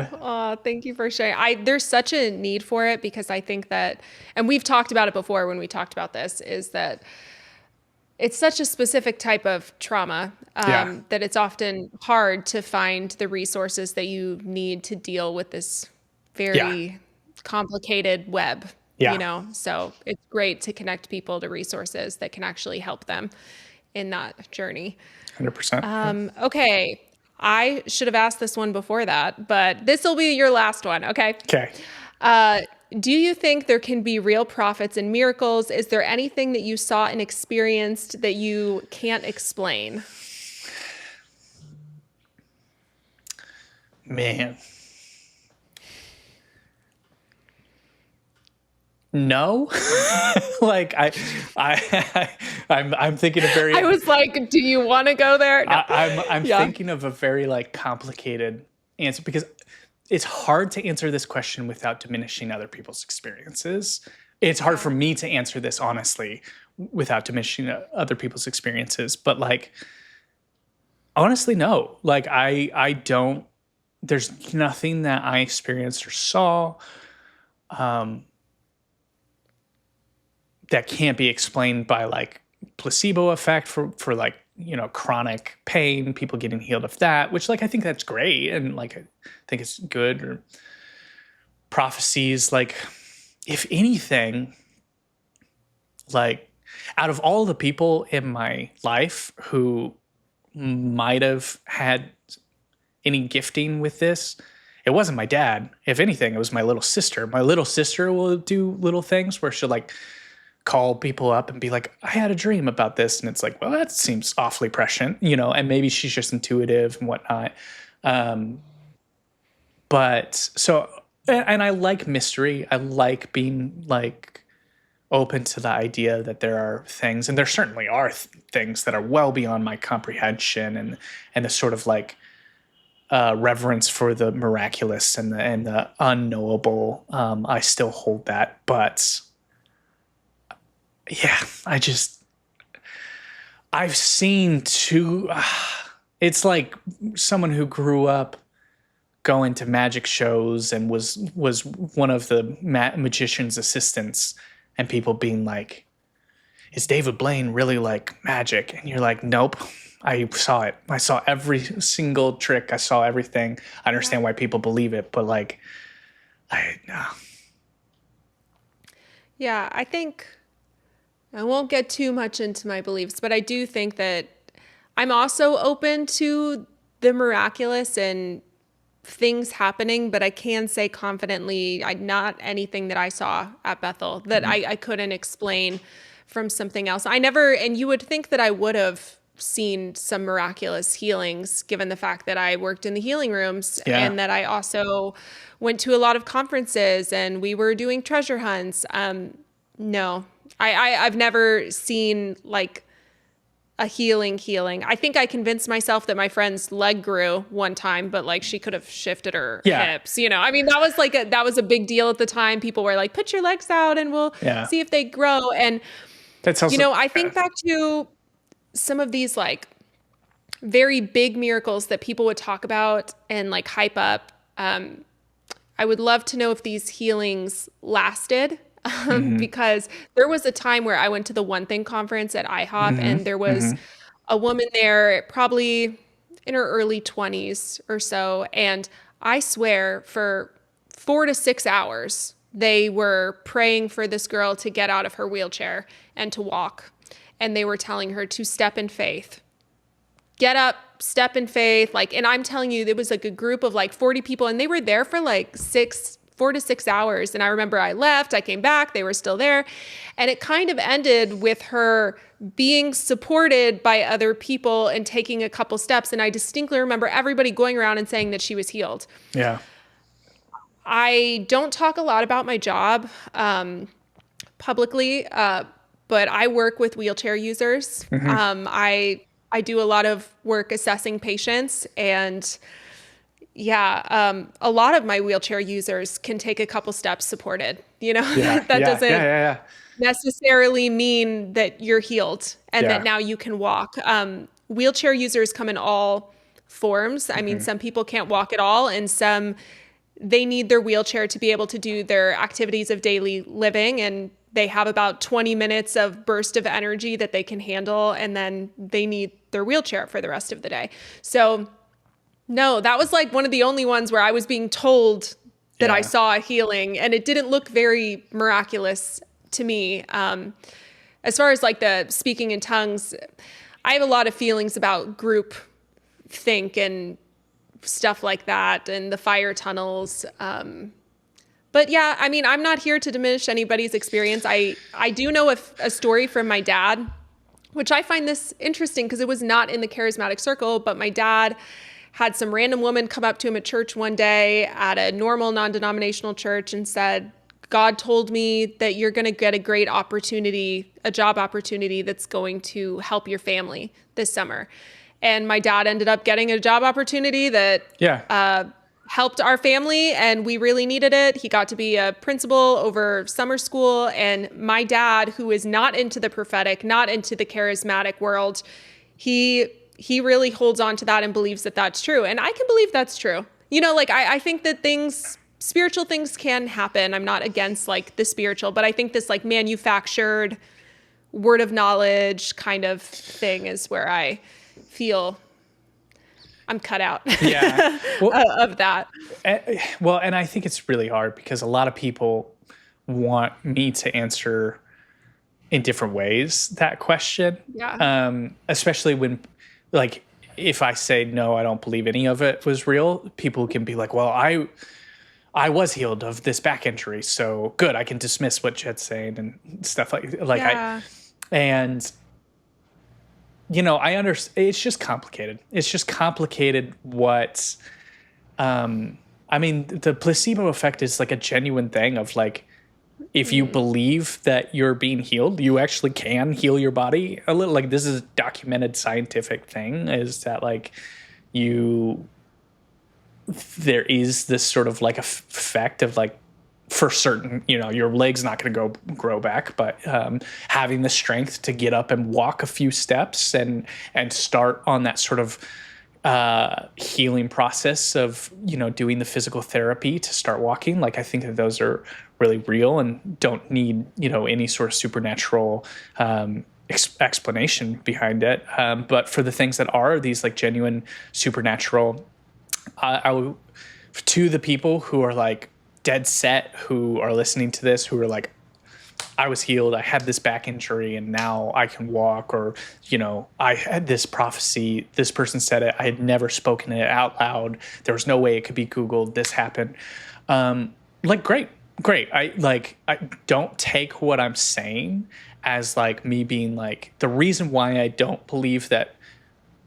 Thank you for sharing. There's such a need for it, because I think that, and we've talked about it before when we talked about this, is that it's such a specific type of trauma that it's often hard to find the resources that you need to deal with this very complicated web. So it's great to connect people to resources that can actually help them in that journey. 100%. Okay. I should have asked this one before that, but this will be your last one. Okay. Okay. Do you think there can be real prophets and miracles? Is there anything that you saw and experienced that you can't explain? Man. No, like I'm thinking of very. I was like, do you want to go there? No. I'm thinking of a very like complicated answer, because it's hard to answer this question without diminishing other people's experiences. It's hard for me to answer this honestly without diminishing other people's experiences. But like, honestly, no. Like I don't. There's nothing that I experienced or saw. That can't be explained by like placebo effect for like, chronic pain, people getting healed of that, which like, I think that's great. And like, I think it's good. Or prophecies, like if anything, like out of all the people in my life who might have had any gifting with this, it wasn't my dad. If anything, it was my little sister. My little sister will do little things where she'll like call people up and be like, I had a dream about this. And it's like, well, that seems awfully prescient, and maybe she's just intuitive and whatnot. But so, and I like mystery. I like being like open to the idea that there are things, and there certainly are things that are well beyond my comprehension, and the sort of like reverence for the miraculous and the unknowable. I still hold that, but yeah, I've seen it's like someone who grew up going to magic shows and was one of the magician's assistants, and people being like, is David Blaine really like magic? And you're like, nope. I saw it. I saw every single trick. I saw everything. I understand why people believe it, but like, no. Yeah, I think I won't get too much into my beliefs, but I do think that I'm also open to the miraculous and things happening, but I can say confidently, not anything that I saw at Bethel that I couldn't explain from something else. I never, and you would think that I would have seen some miraculous healings given the fact that I worked in the healing rooms and that I also went to a lot of conferences and we were doing treasure hunts. No, I've never seen like a healing. I think I convinced myself that my friend's leg grew one time, but like she could have shifted her hips, you know? I mean, that was a big deal at the time. People were like, put your legs out and we'll see if they grow. And, that's also, you know, I think back to some of these like very big miracles that people would talk about and like hype up. I would love to know if these healings lasted. Because there was a time where I went to the One Thing conference at IHOP and there was a woman there probably in her early 20s or so. And I swear for 4 to 6 hours, they were praying for this girl to get out of her wheelchair and to walk. And they were telling her to step in faith. Get up, step in faith. Like, and I'm telling you, there was like a group of like 40 people and they were there for like 4 to 6 hours. And I remember I left, I came back, they were still there. And it kind of ended with her being supported by other people and taking a couple steps. And I distinctly remember everybody going around and saying that she was healed. Yeah. I don't talk a lot about my job publicly, but I work with wheelchair users. I do a lot of work assessing patients and a lot of my wheelchair users can take a couple steps supported, you know, that doesn't necessarily mean that you're healed and that now you can walk. Wheelchair users come in all forms. I mean, some people can't walk at all and some, they need their wheelchair to be able to do their activities of daily living. And they have about 20 minutes of burst of energy that they can handle. And then they need their wheelchair for the rest of the day. So no, that was like one of the only ones where I was being told that I saw a healing and it didn't look very miraculous to me. As far as like the speaking in tongues, I have a lot of feelings about group think and stuff like that and the fire tunnels. But yeah, I mean, I'm not here to diminish anybody's experience. I do know a story from my dad, which I find this interesting because it was not in the charismatic circle, but my dad had some random woman come up to him at church one day at a normal non-denominational church and said, God told me that you're going to get a great opportunity, a job opportunity that's going to help your family this summer. And my dad ended up getting a job opportunity that helped our family and we really needed it. He got to be a principal over summer school. And my dad, who is not into the prophetic, not into the charismatic world, he really holds on to that and believes that that's true. And I can believe that's true. You know, like I think that spiritual things can happen. I'm not against like the spiritual, but I think this like manufactured word of knowledge kind of thing is where I feel I'm cut out of that. Well, and I think it's really hard because a lot of people want me to answer in different ways that question. Yeah. Especially when, like, if I say, no, I don't believe any of it was real, people can be like, well, I was healed of this back injury. So good. I can dismiss what Jed's saying and stuff and you know, I understand. It's just complicated. It's just complicated what, I mean, the placebo effect is like a genuine thing of like, if you believe that you're being healed, you actually can heal your body a little. Like this is a documented scientific thing is that like there is this sort of like effect of like, for certain, you know, your leg's not going to grow back, but having the strength to get up and walk a few steps and start on that sort of healing process of, doing the physical therapy to start walking. Like, I think that those are really real and don't need, any sort of supernatural explanation behind it. But for the things that are these like genuine supernatural, to the people who are like dead set, who are listening to this, who are like, I was healed, I had this back injury, and now I can walk, or, I had this prophecy, this person said it, I had never spoken it out loud, there was no way it could be Googled, this happened. Great. I don't take what I'm saying as like me being like, the reason why I don't believe that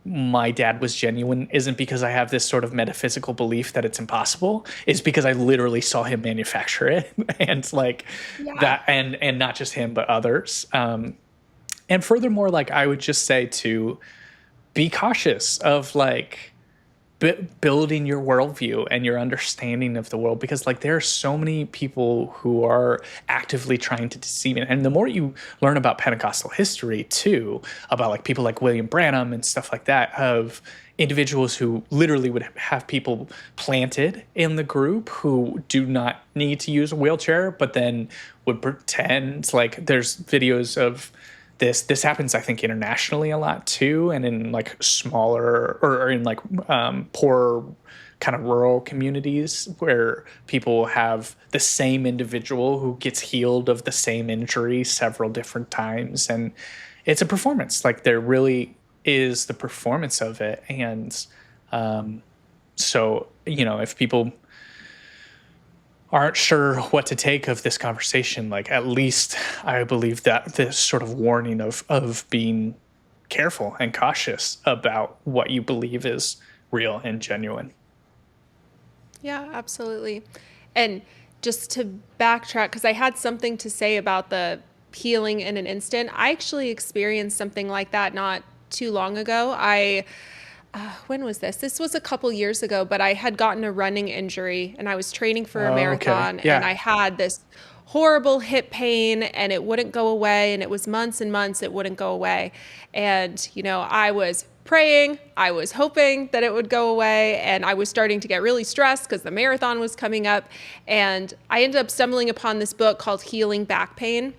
my dad was genuine isn't because I have this sort of metaphysical belief that it's impossible. It's because I literally saw him manufacture it and like that, and not just him, but others. And furthermore, like, I would just say to be cautious of like building your worldview and your understanding of the world, because like there are so many people who are actively trying to deceive it. And the more you learn about Pentecostal history too, about like people like William Branham and stuff like that, of individuals who literally would have people planted in the group who do not need to use a wheelchair, but then would pretend. Like, there's videos of this happens, I think, internationally a lot too, and in like smaller or in like poorer kind of rural communities where people have the same individual who gets healed of the same injury several different times, and it's a performance. Like, there really is the performance of it, and so if people aren't sure what to take of this conversation, like, at least I believe that this sort of warning of being careful and cautious about what you believe is real and genuine. Yeah, absolutely. And just to backtrack, because I had something to say about the healing in an instant. I actually experienced something like that not too long ago. When was this? This was a couple years ago, but I had gotten a running injury and I was training for a marathon, okay. Yeah. and I had this horrible hip pain and it wouldn't go away. And it was months and months it wouldn't go away. And, I was praying, I was hoping that it would go away. And I was starting to get really stressed because the marathon was coming up. And I ended up stumbling upon this book called Healing Back Pain.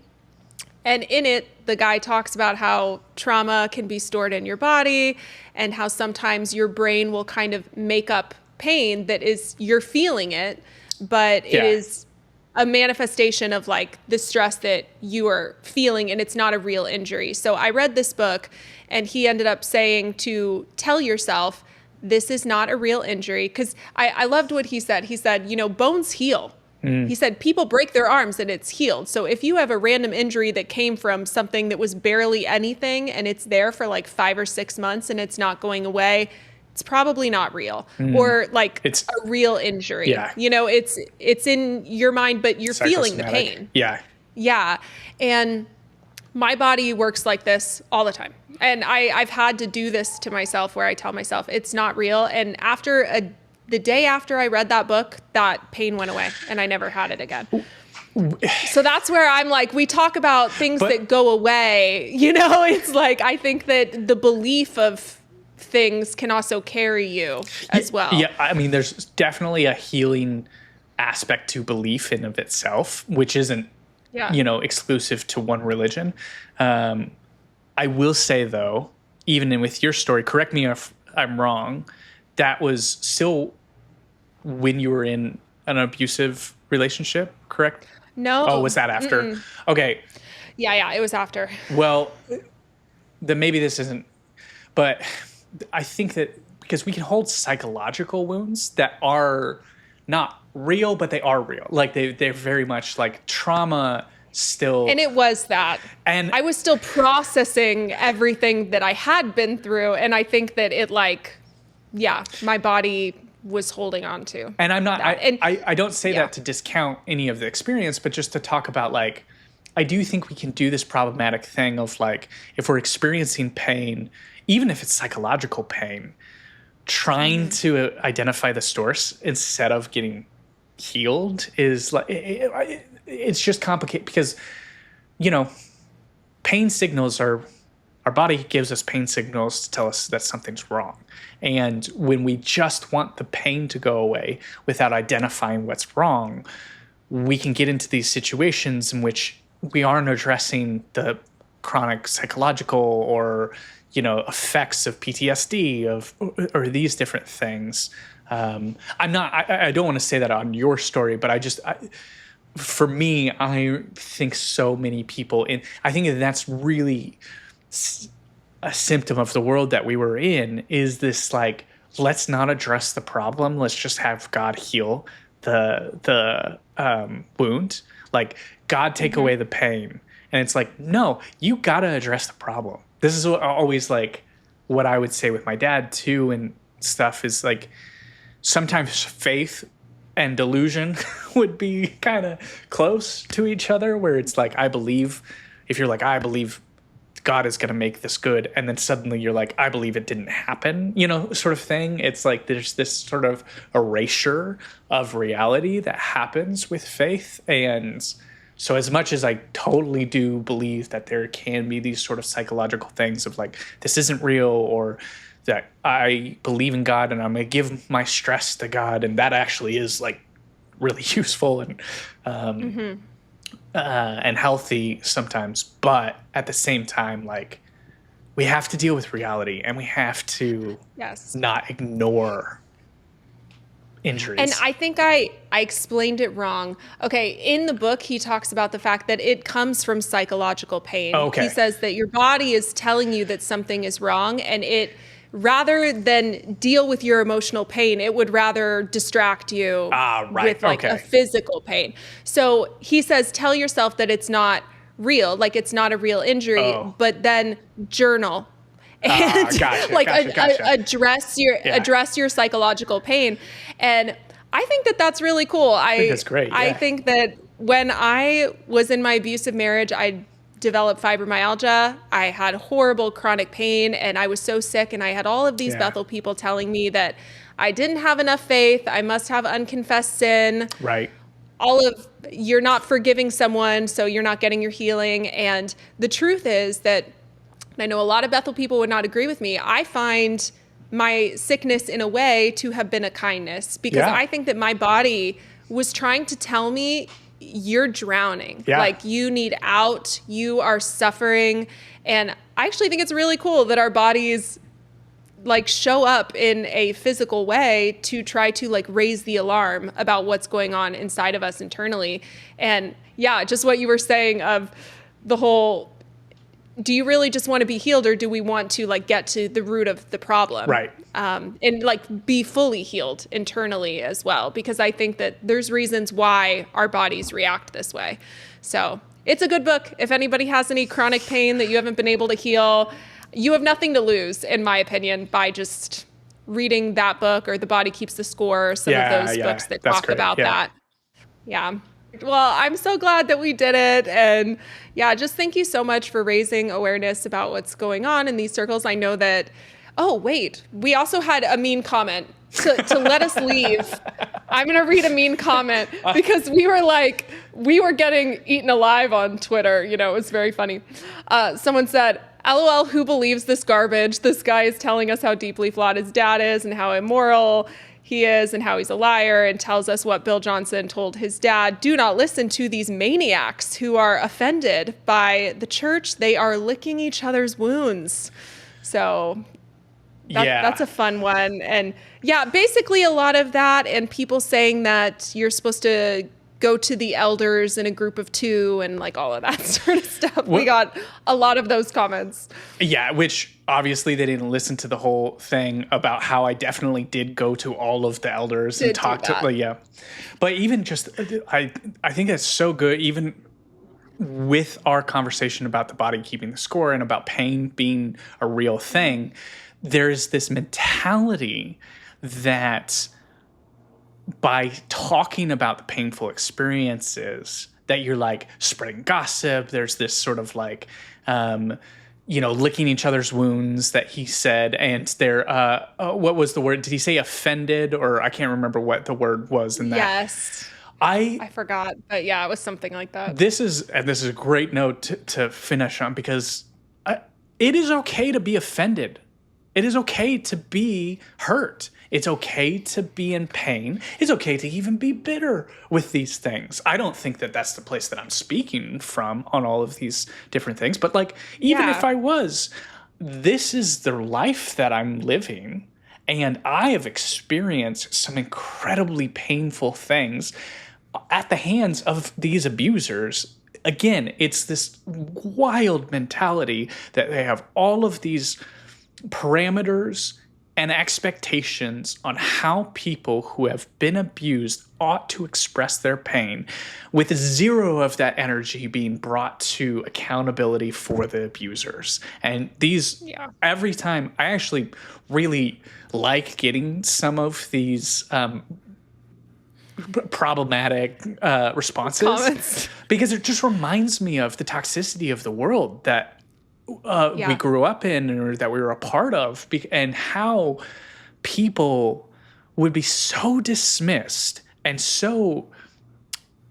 And in it, the guy talks about how trauma can be stored in your body and how sometimes your brain will kind of make up pain that is, you're feeling it, but it is a manifestation of like the stress that you are feeling, and it's not a real injury. So I read this book, and he ended up saying to tell yourself, this is not a real injury. Because I loved what he said. He said, bones heal. He said, people break their arms and it's healed. So if you have a random injury that came from something that was barely anything and it's there for like 5 or 6 months and it's not going away, it's probably not real. Or like it's a real injury. Yeah. It's in your mind, but you're feeling the pain. Yeah. Yeah. And my body works like this all the time. And I've had to do this to myself where I tell myself it's not real. And the day after I read that book, that pain went away and I never had it again. So that's where I'm like, we talk about things that go away, it's like, I think that the belief of things can also carry you as well. Yeah. I mean, there's definitely a healing aspect to belief in of itself, which isn't, exclusive to one religion. I will say though, even with your story, correct me if I'm wrong, that was still when you were in an abusive relationship, correct? No. Oh, was that after? Mm-mm. Okay. Yeah, it was after. Well, then maybe this isn't, but I think that because we can hold psychological wounds that are not real, but they are real. Like they're very much like trauma still. And it was that. And I was still processing everything that I had been through. And I think that it my body was holding on to. And I'm not, I don't say that to discount any of the experience, but just to talk about like, I do think we can do this problematic thing of like, if we're experiencing pain, even if it's psychological pain, trying to identify the source instead of getting healed is like, it's just complicated because, pain signals our body gives us pain signals to tell us that something's wrong. And when we just want the pain to go away without identifying what's wrong, we can get into these situations in which we aren't addressing the chronic psychological or, effects of PTSD or these different things. I don't want to say that on your story, but for me, I think so many people I think that's really a symptom of the world that we were in, is this like, let's not address the problem. Let's just have God heal the wound. Like, God take away the pain. And it's like, no, you got to address the problem. This is always like what I would say with my dad too, and stuff is like, sometimes faith and delusion would be kind of close to each other, where it's like, if you're like, I believe God is going to make this good, and then suddenly you're like, I believe it didn't happen, sort of thing. It's like there's this sort of erasure of reality that happens with faith. And so as much as I totally do believe that there can be these sort of psychological things of like, this isn't real, or that I believe in God and I'm going to give my stress to God, and that actually is like really useful and healthy sometimes. But at the same time, like, we have to deal with reality, and we have to not ignore injuries. And I think I explained it wrong. Okay, in the book, he talks about the fact that it comes from psychological pain. Okay. He says that your body is telling you that something is wrong, and it, rather than deal with your emotional pain, it would rather distract you with like a physical pain. So he says, tell yourself that it's not real, like it's not a real injury, but then journal. And address your psychological pain. And I think that that's really cool. I think that's great. I think that when I was in my abusive marriage, I developed fibromyalgia. I had horrible chronic pain, and I was so sick, and I had all of these Bethel people telling me that I didn't have enough faith. I must have unconfessed sin. Right. You're not forgiving someone, so you're not getting your healing. And the truth is that, I know a lot of Bethel people would not agree with me, I find my sickness in a way to have been a kindness, because I think that my body was trying to tell me, you're drowning. Like, you need out, you are suffering. And I actually think it's really cool that our bodies like show up in a physical way to try to like raise the alarm about what's going on inside of us internally. And just what you were saying of the whole, do you really just want to be healed, or do we want to like get to the root of the problem? Right. And like be fully healed internally as well, because I think that there's reasons why our bodies react this way. So it's a good book. If anybody has any chronic pain that you haven't been able to heal, you have nothing to lose, in my opinion, by just reading that book, or The Body Keeps the Score, or some of those books that talk about that. Yeah. Well, I'm so glad that we did it. And just thank you so much for raising awareness about what's going on in these circles. I know that, we also had a mean comment to let us leave. I'm going to read a mean comment, because we were getting eaten alive on Twitter. It was very funny. Someone said, LOL, who believes this garbage? This guy is telling us how deeply flawed his dad is and how immoral he is and how he's a liar, and tells us what Bill Johnson told his dad. Do not listen to these maniacs who are offended by the church. They are licking each other's wounds. So that's a fun one. And basically a lot of that, and people saying that you're supposed to go to the elders in a group of two and like all of that sort of stuff. We got a lot of those comments. Yeah, which obviously they didn't listen to the whole thing about how I definitely did go to all of the elders and talk to. But even just, I think that's so good. Even with our conversation about the body keeping the score and about pain being a real thing, there's this mentality that by talking about the painful experiences, that you're like spreading gossip. There's this sort of like, licking each other's wounds that he said. And they're, what was the word? Did he say offended? Or I can't remember what the word was in that. Yes. I forgot, but it was something like that. This is a great note to finish on, because it is okay to be offended It is okay to be hurt. It's okay to be in pain. It's okay to even be bitter with these things. I don't think that that's the place that I'm speaking from on all of these different things. But like, even if I was, this is the life that I'm living. And I have experienced some incredibly painful things at the hands of these abusers. Again, it's this wild mentality that they have all of these parameters and expectations on how people who have been abused ought to express their pain, with zero of that energy being brought to accountability for the abusers. And these, every time, I actually really like getting some of these problematic responses, comments, because it just reminds me of the toxicity of the world that we grew up in, or that we were a part of, and how people would be so dismissed and so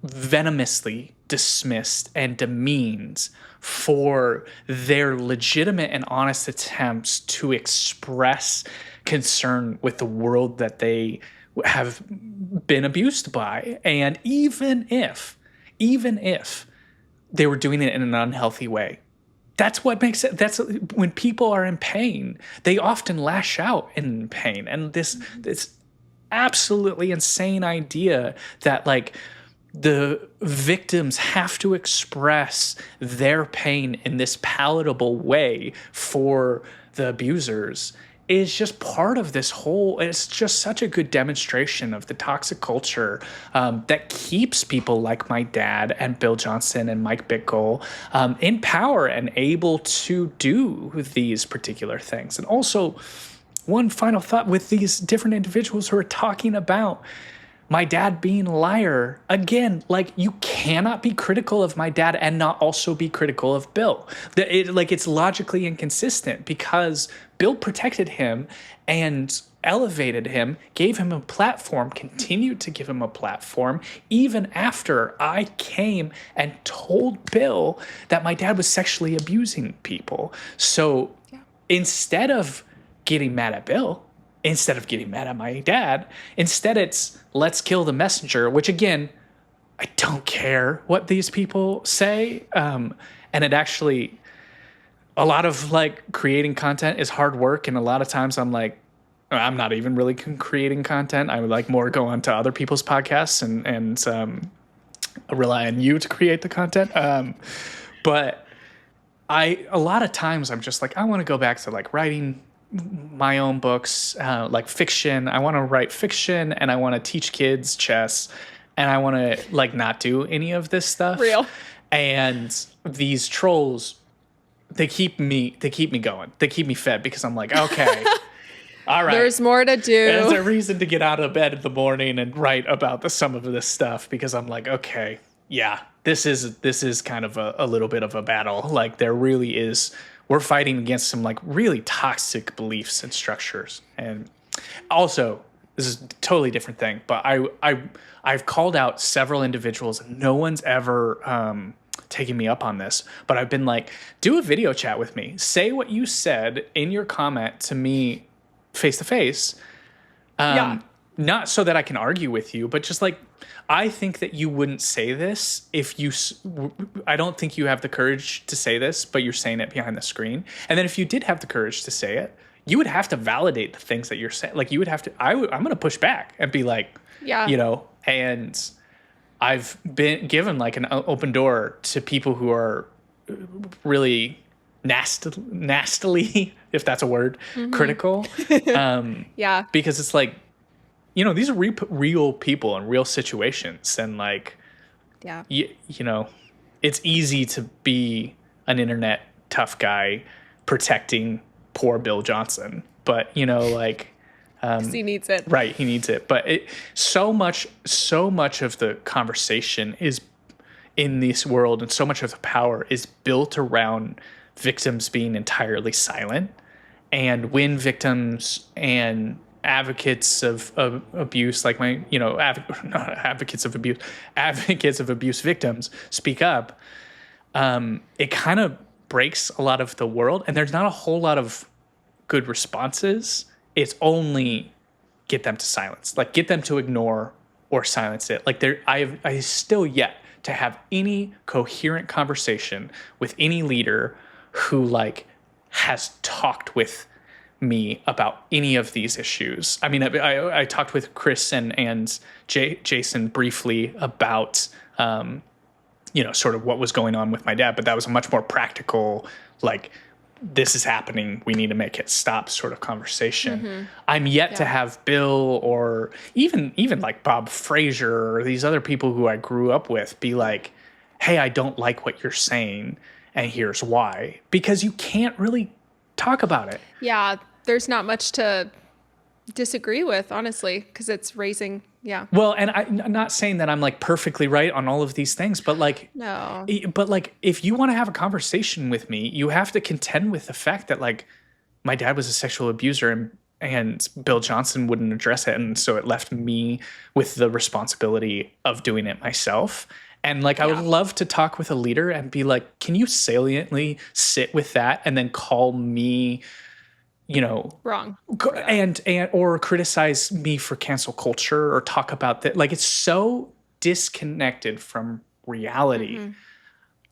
venomously dismissed and demeaned for their legitimate and honest attempts to express concern with the world that they have been abused by. And even if they were doing it in an unhealthy way, that's what makes it. That's when people are in pain, they often lash out in pain. And this absolutely insane idea that like the victims have to express their pain in this palatable way for the abusers is just part of this whole. It's just such a good demonstration of the toxic culture that keeps people like my dad and Bill Johnson and Mike Bickle in power and able to do these particular things. And also, one final thought with these different individuals who are talking about my dad being a liar. Again, like, you cannot be critical of my dad and not also be critical of Bill. It's logically inconsistent, because Bill protected him and elevated him, gave him a platform, continued to give him a platform, even after I came and told Bill that my dad was sexually abusing people. So instead of getting mad at Bill, instead of getting mad at my dad, instead it's let's kill the messenger, which again, I don't care what these people say. And it actually, a lot of like creating content is hard work. And a lot of times I'm like, I'm not even really creating content. I would like more go on to other people's podcasts and rely on you to create the content. But a lot of times I'm just like, I want to go back to like writing my own books, like fiction. I want to write fiction, and I want to teach kids chess, and I want to like not do any of this stuff. Real. And these trolls, they keep me going. They keep me fed, because I'm like, okay, all right. There's more to do. There's a reason to get out of bed in the morning and write about some of this stuff, because I'm like, okay, yeah, this is kind of a little bit of a battle. Like, there really is. We're fighting against some like really toxic beliefs and structures. And also, this is a totally different thing, but I've called out several individuals, and no one's ever taken me up on this, but I've been like, do a video chat with me. Say what you said in your comment to me face to face. Not so that I can argue with you, but just like, I think that you wouldn't say this if you, I don't think you have the courage to say this, but you're saying it behind the screen. And then if you did have the courage to say it, you would have to validate the things that you're saying. Like, you would have to, I'm going to push back and be like, you know, and I've been given like an open door to people who are really nastily, if that's a word, critical. Because it's like, you know, these are real people and real situations. And like, you know, it's easy to be an internet tough guy protecting poor Bill Johnson. But, you know, like, 'cause he needs it. Right, he needs it. But so much of the conversation is in this world, and so much of the power is built around victims being entirely silent. And when victims and advocates of abuse, like my, you know, advocates of abuse victims speak up, it kind of breaks a lot of the world, and there's not a whole lot of good responses, it's only get them to silence, like get them to ignore or silence it. Like I still yet to have any coherent conversation with any leader who like has talked with me about any of these issues. I mean, I talked with Chris and Jason briefly about, sort of what was going on with my dad, but that was a much more practical, like, this is happening, we need to make it stop sort of conversation. Mm-hmm. I'm yet to have Bill or even like Bob Frazier or these other people who I grew up with be like, hey, I don't like what you're saying, and here's why. Because you can't really talk about it. Yeah, there's not much to disagree with, honestly, because it's raising, yeah. Well, and I'm not saying that I'm like perfectly right on all of these things, but like, no. But like, if you want to have a conversation with me, you have to contend with the fact that like my dad was a sexual abuser and Bill Johnson wouldn't address it. And so it left me with the responsibility of doing it myself. And like, I would love to talk with a leader and be like, can you saliently sit with that and then call me, wrong, and or criticize me for cancel culture or talk about that. Like, it's so disconnected from reality. Mm-hmm.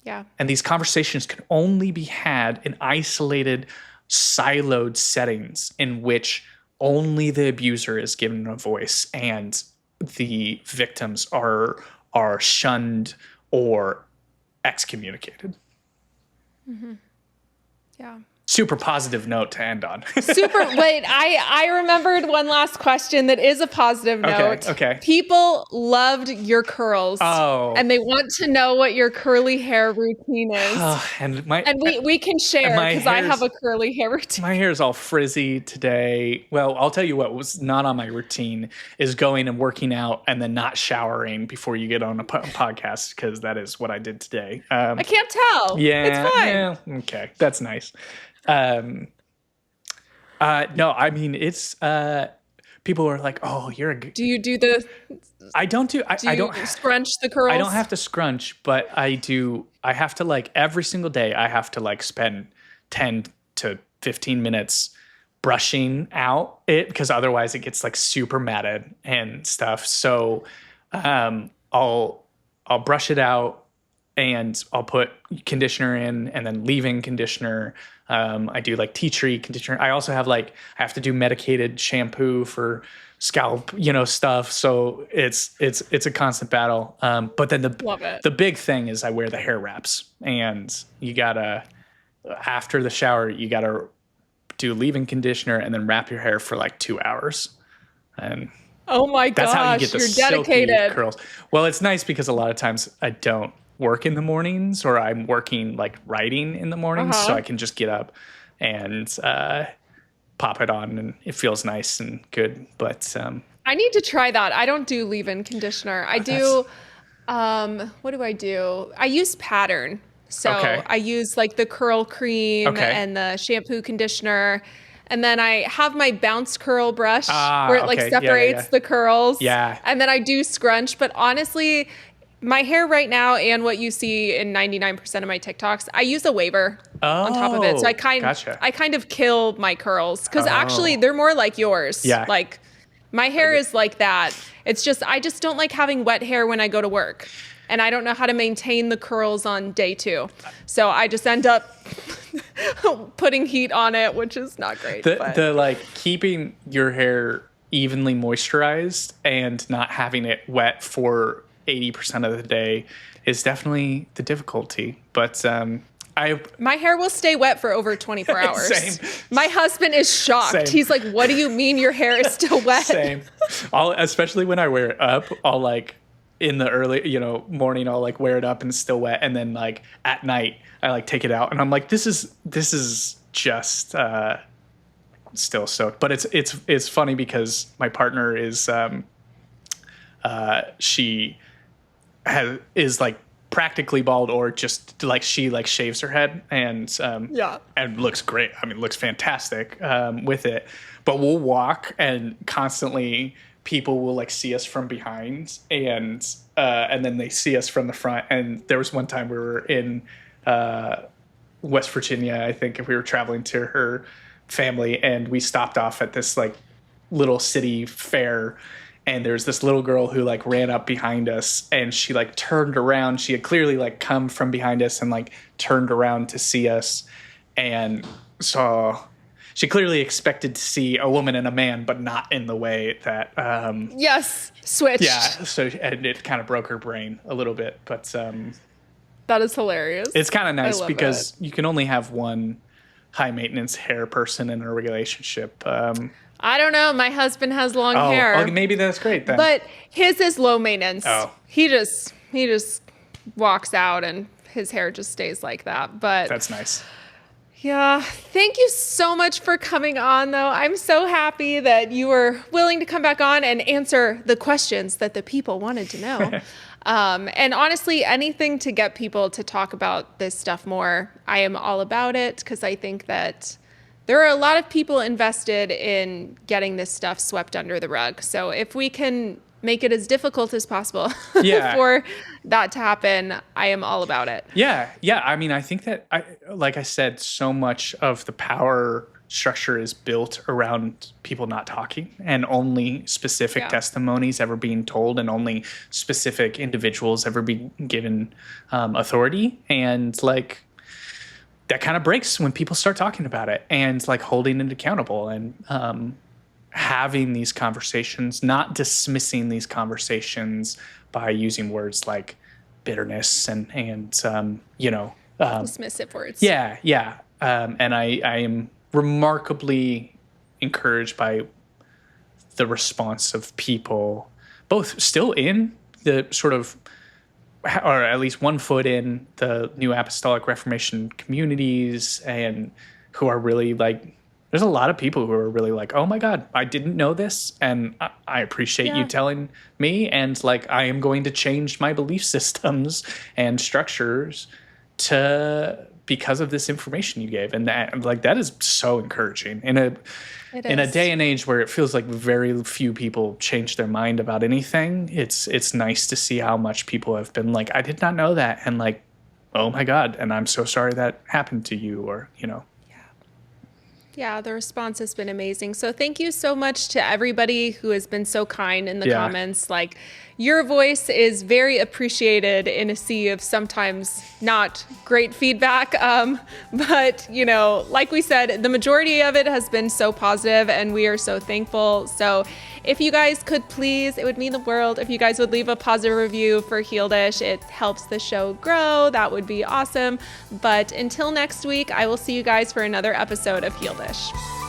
Yeah. And these conversations can only be had in isolated, siloed settings in which only the abuser is given a voice and the victims are shunned or excommunicated. Mm-hmm. Yeah. Super positive note to end on. Wait, I remembered one last question that is a positive note. Okay. People loved your curls. Oh. And they want to know what your curly hair routine is. And we can share because I have a curly hair routine. My hair is all frizzy today. Well, I'll tell you what was not on my routine is going and working out and then not showering before you get on a podcast, because that is what I did today. I can't tell. Yeah. It's fine. Yeah, okay. That's nice. No, I mean, it's, people are like, oh, you're a good. Do you do the, I don't scrunch the curls? I don't have to scrunch, but I have to like every single day, I have to like spend 10 to 15 minutes brushing out it, because otherwise it gets like super matted and stuff. So, I'll brush it out and I'll put conditioner in and then leave-in conditioner. I do like tea tree conditioner. I also have I have to do medicated shampoo for scalp, stuff. So it's a constant battle. But then the big thing is I wear the hair wraps, and you gotta, after the shower, you gotta do leave-in conditioner and then wrap your hair for like 2 hours. And oh my gosh, that's how you get the you're silky dedicated curls. Well, it's nice because a lot of times I don't work in the mornings, or I'm working like writing in the mornings, so I can just get up and pop it on, and it feels nice and good. But I need to try that. I don't do leave-in conditioner. I do. What do I do? I use Pattern. So I use like the curl cream and the shampoo conditioner. And then I have my bounce curl brush where it like separates the curls. Yeah. And then I do scrunch. But honestly, my hair right now, and what you see in 99% of my TikToks, I use a waver on top of it. So I kind of kill my curls, because actually they're more like yours. Yeah. Like my hair is like that. It's just, I just don't like having wet hair when I go to work. And I don't know how to maintain the curls on day 2. So I just end up putting heat on it, which is not great. The like keeping your hair evenly moisturized and not having it wet for 80% of the day is definitely the difficulty. But my hair will stay wet for over 24 hours. Same. My husband is shocked. Same. He's like, what do you mean your hair is still wet? Same. Especially when I wear it up, I'll like in the early, morning, I'll like wear it up and it's still wet. And then like at night I like take it out and I'm like, this is just still soaked. But it's funny because my partner is she is like practically bald, or just like she like shaves her head and looks great. I mean, looks fantastic with it. But we'll walk and constantly people will like see us from behind and then they see us from the front. And there was one time we were in West Virginia, I think, if we were traveling to her family, and we stopped off at this like little city fair, and there's this little girl who like ran up behind us, and she like turned around. She had clearly like come from behind us and like turned around to see us, and she clearly expected to see a woman and a man, but not in the way that yes, switched. Yeah, so and it kind of broke her brain a little bit, but that is hilarious. it's kind of nice because you can only have one high maintenance hair person in a relationship. I don't know. My husband has long hair. Oh, maybe that's great then. But his is low maintenance. Oh. He just walks out and his hair just stays like that. But that's nice. Yeah. Thank you so much for coming on, though. I'm so happy that you were willing to come back on and answer the questions that the people wanted to know. And honestly, anything to get people to talk about this stuff more, I am all about it, because I think that there are a lot of people invested in getting this stuff swept under the rug. So if we can make it as difficult as possible for that to happen, I am all about it. Yeah. I mean, I think that, like I said, so much of the power structure is built around people not talking, and only specific testimonies ever being told, and only specific individuals ever being given authority. And like, that kind of breaks when people start talking about it and like holding it accountable, and having these conversations, not dismissing these conversations by using words like bitterness and dismissive words. Yeah. And I am remarkably encouraged by the response of people, both still in the sort of, or at least one foot in the New Apostolic Reformation communities, and who are really like, there's a lot of people who are really like, oh my God, I didn't know this, and I appreciate you telling me, and like, I am going to change my belief systems and structures because of this information you gave. And that is so encouraging in a day and age where it feels like very few people change their mind about anything. It's nice to see how much people have been like, I did not know that, and like, oh my God, and I'm so sorry that happened to you, or Yeah, the response has been amazing. So thank you so much to everybody who has been so kind in the comments. Like, your voice is very appreciated in a sea of sometimes not great feedback. But, like we said, the majority of it has been so positive, and we are so thankful. So if you guys could please, it would mean the world if you guys would leave a positive review for Healdish. It helps the show grow. That would be awesome. But until next week, I will see you guys for another episode of Healdish.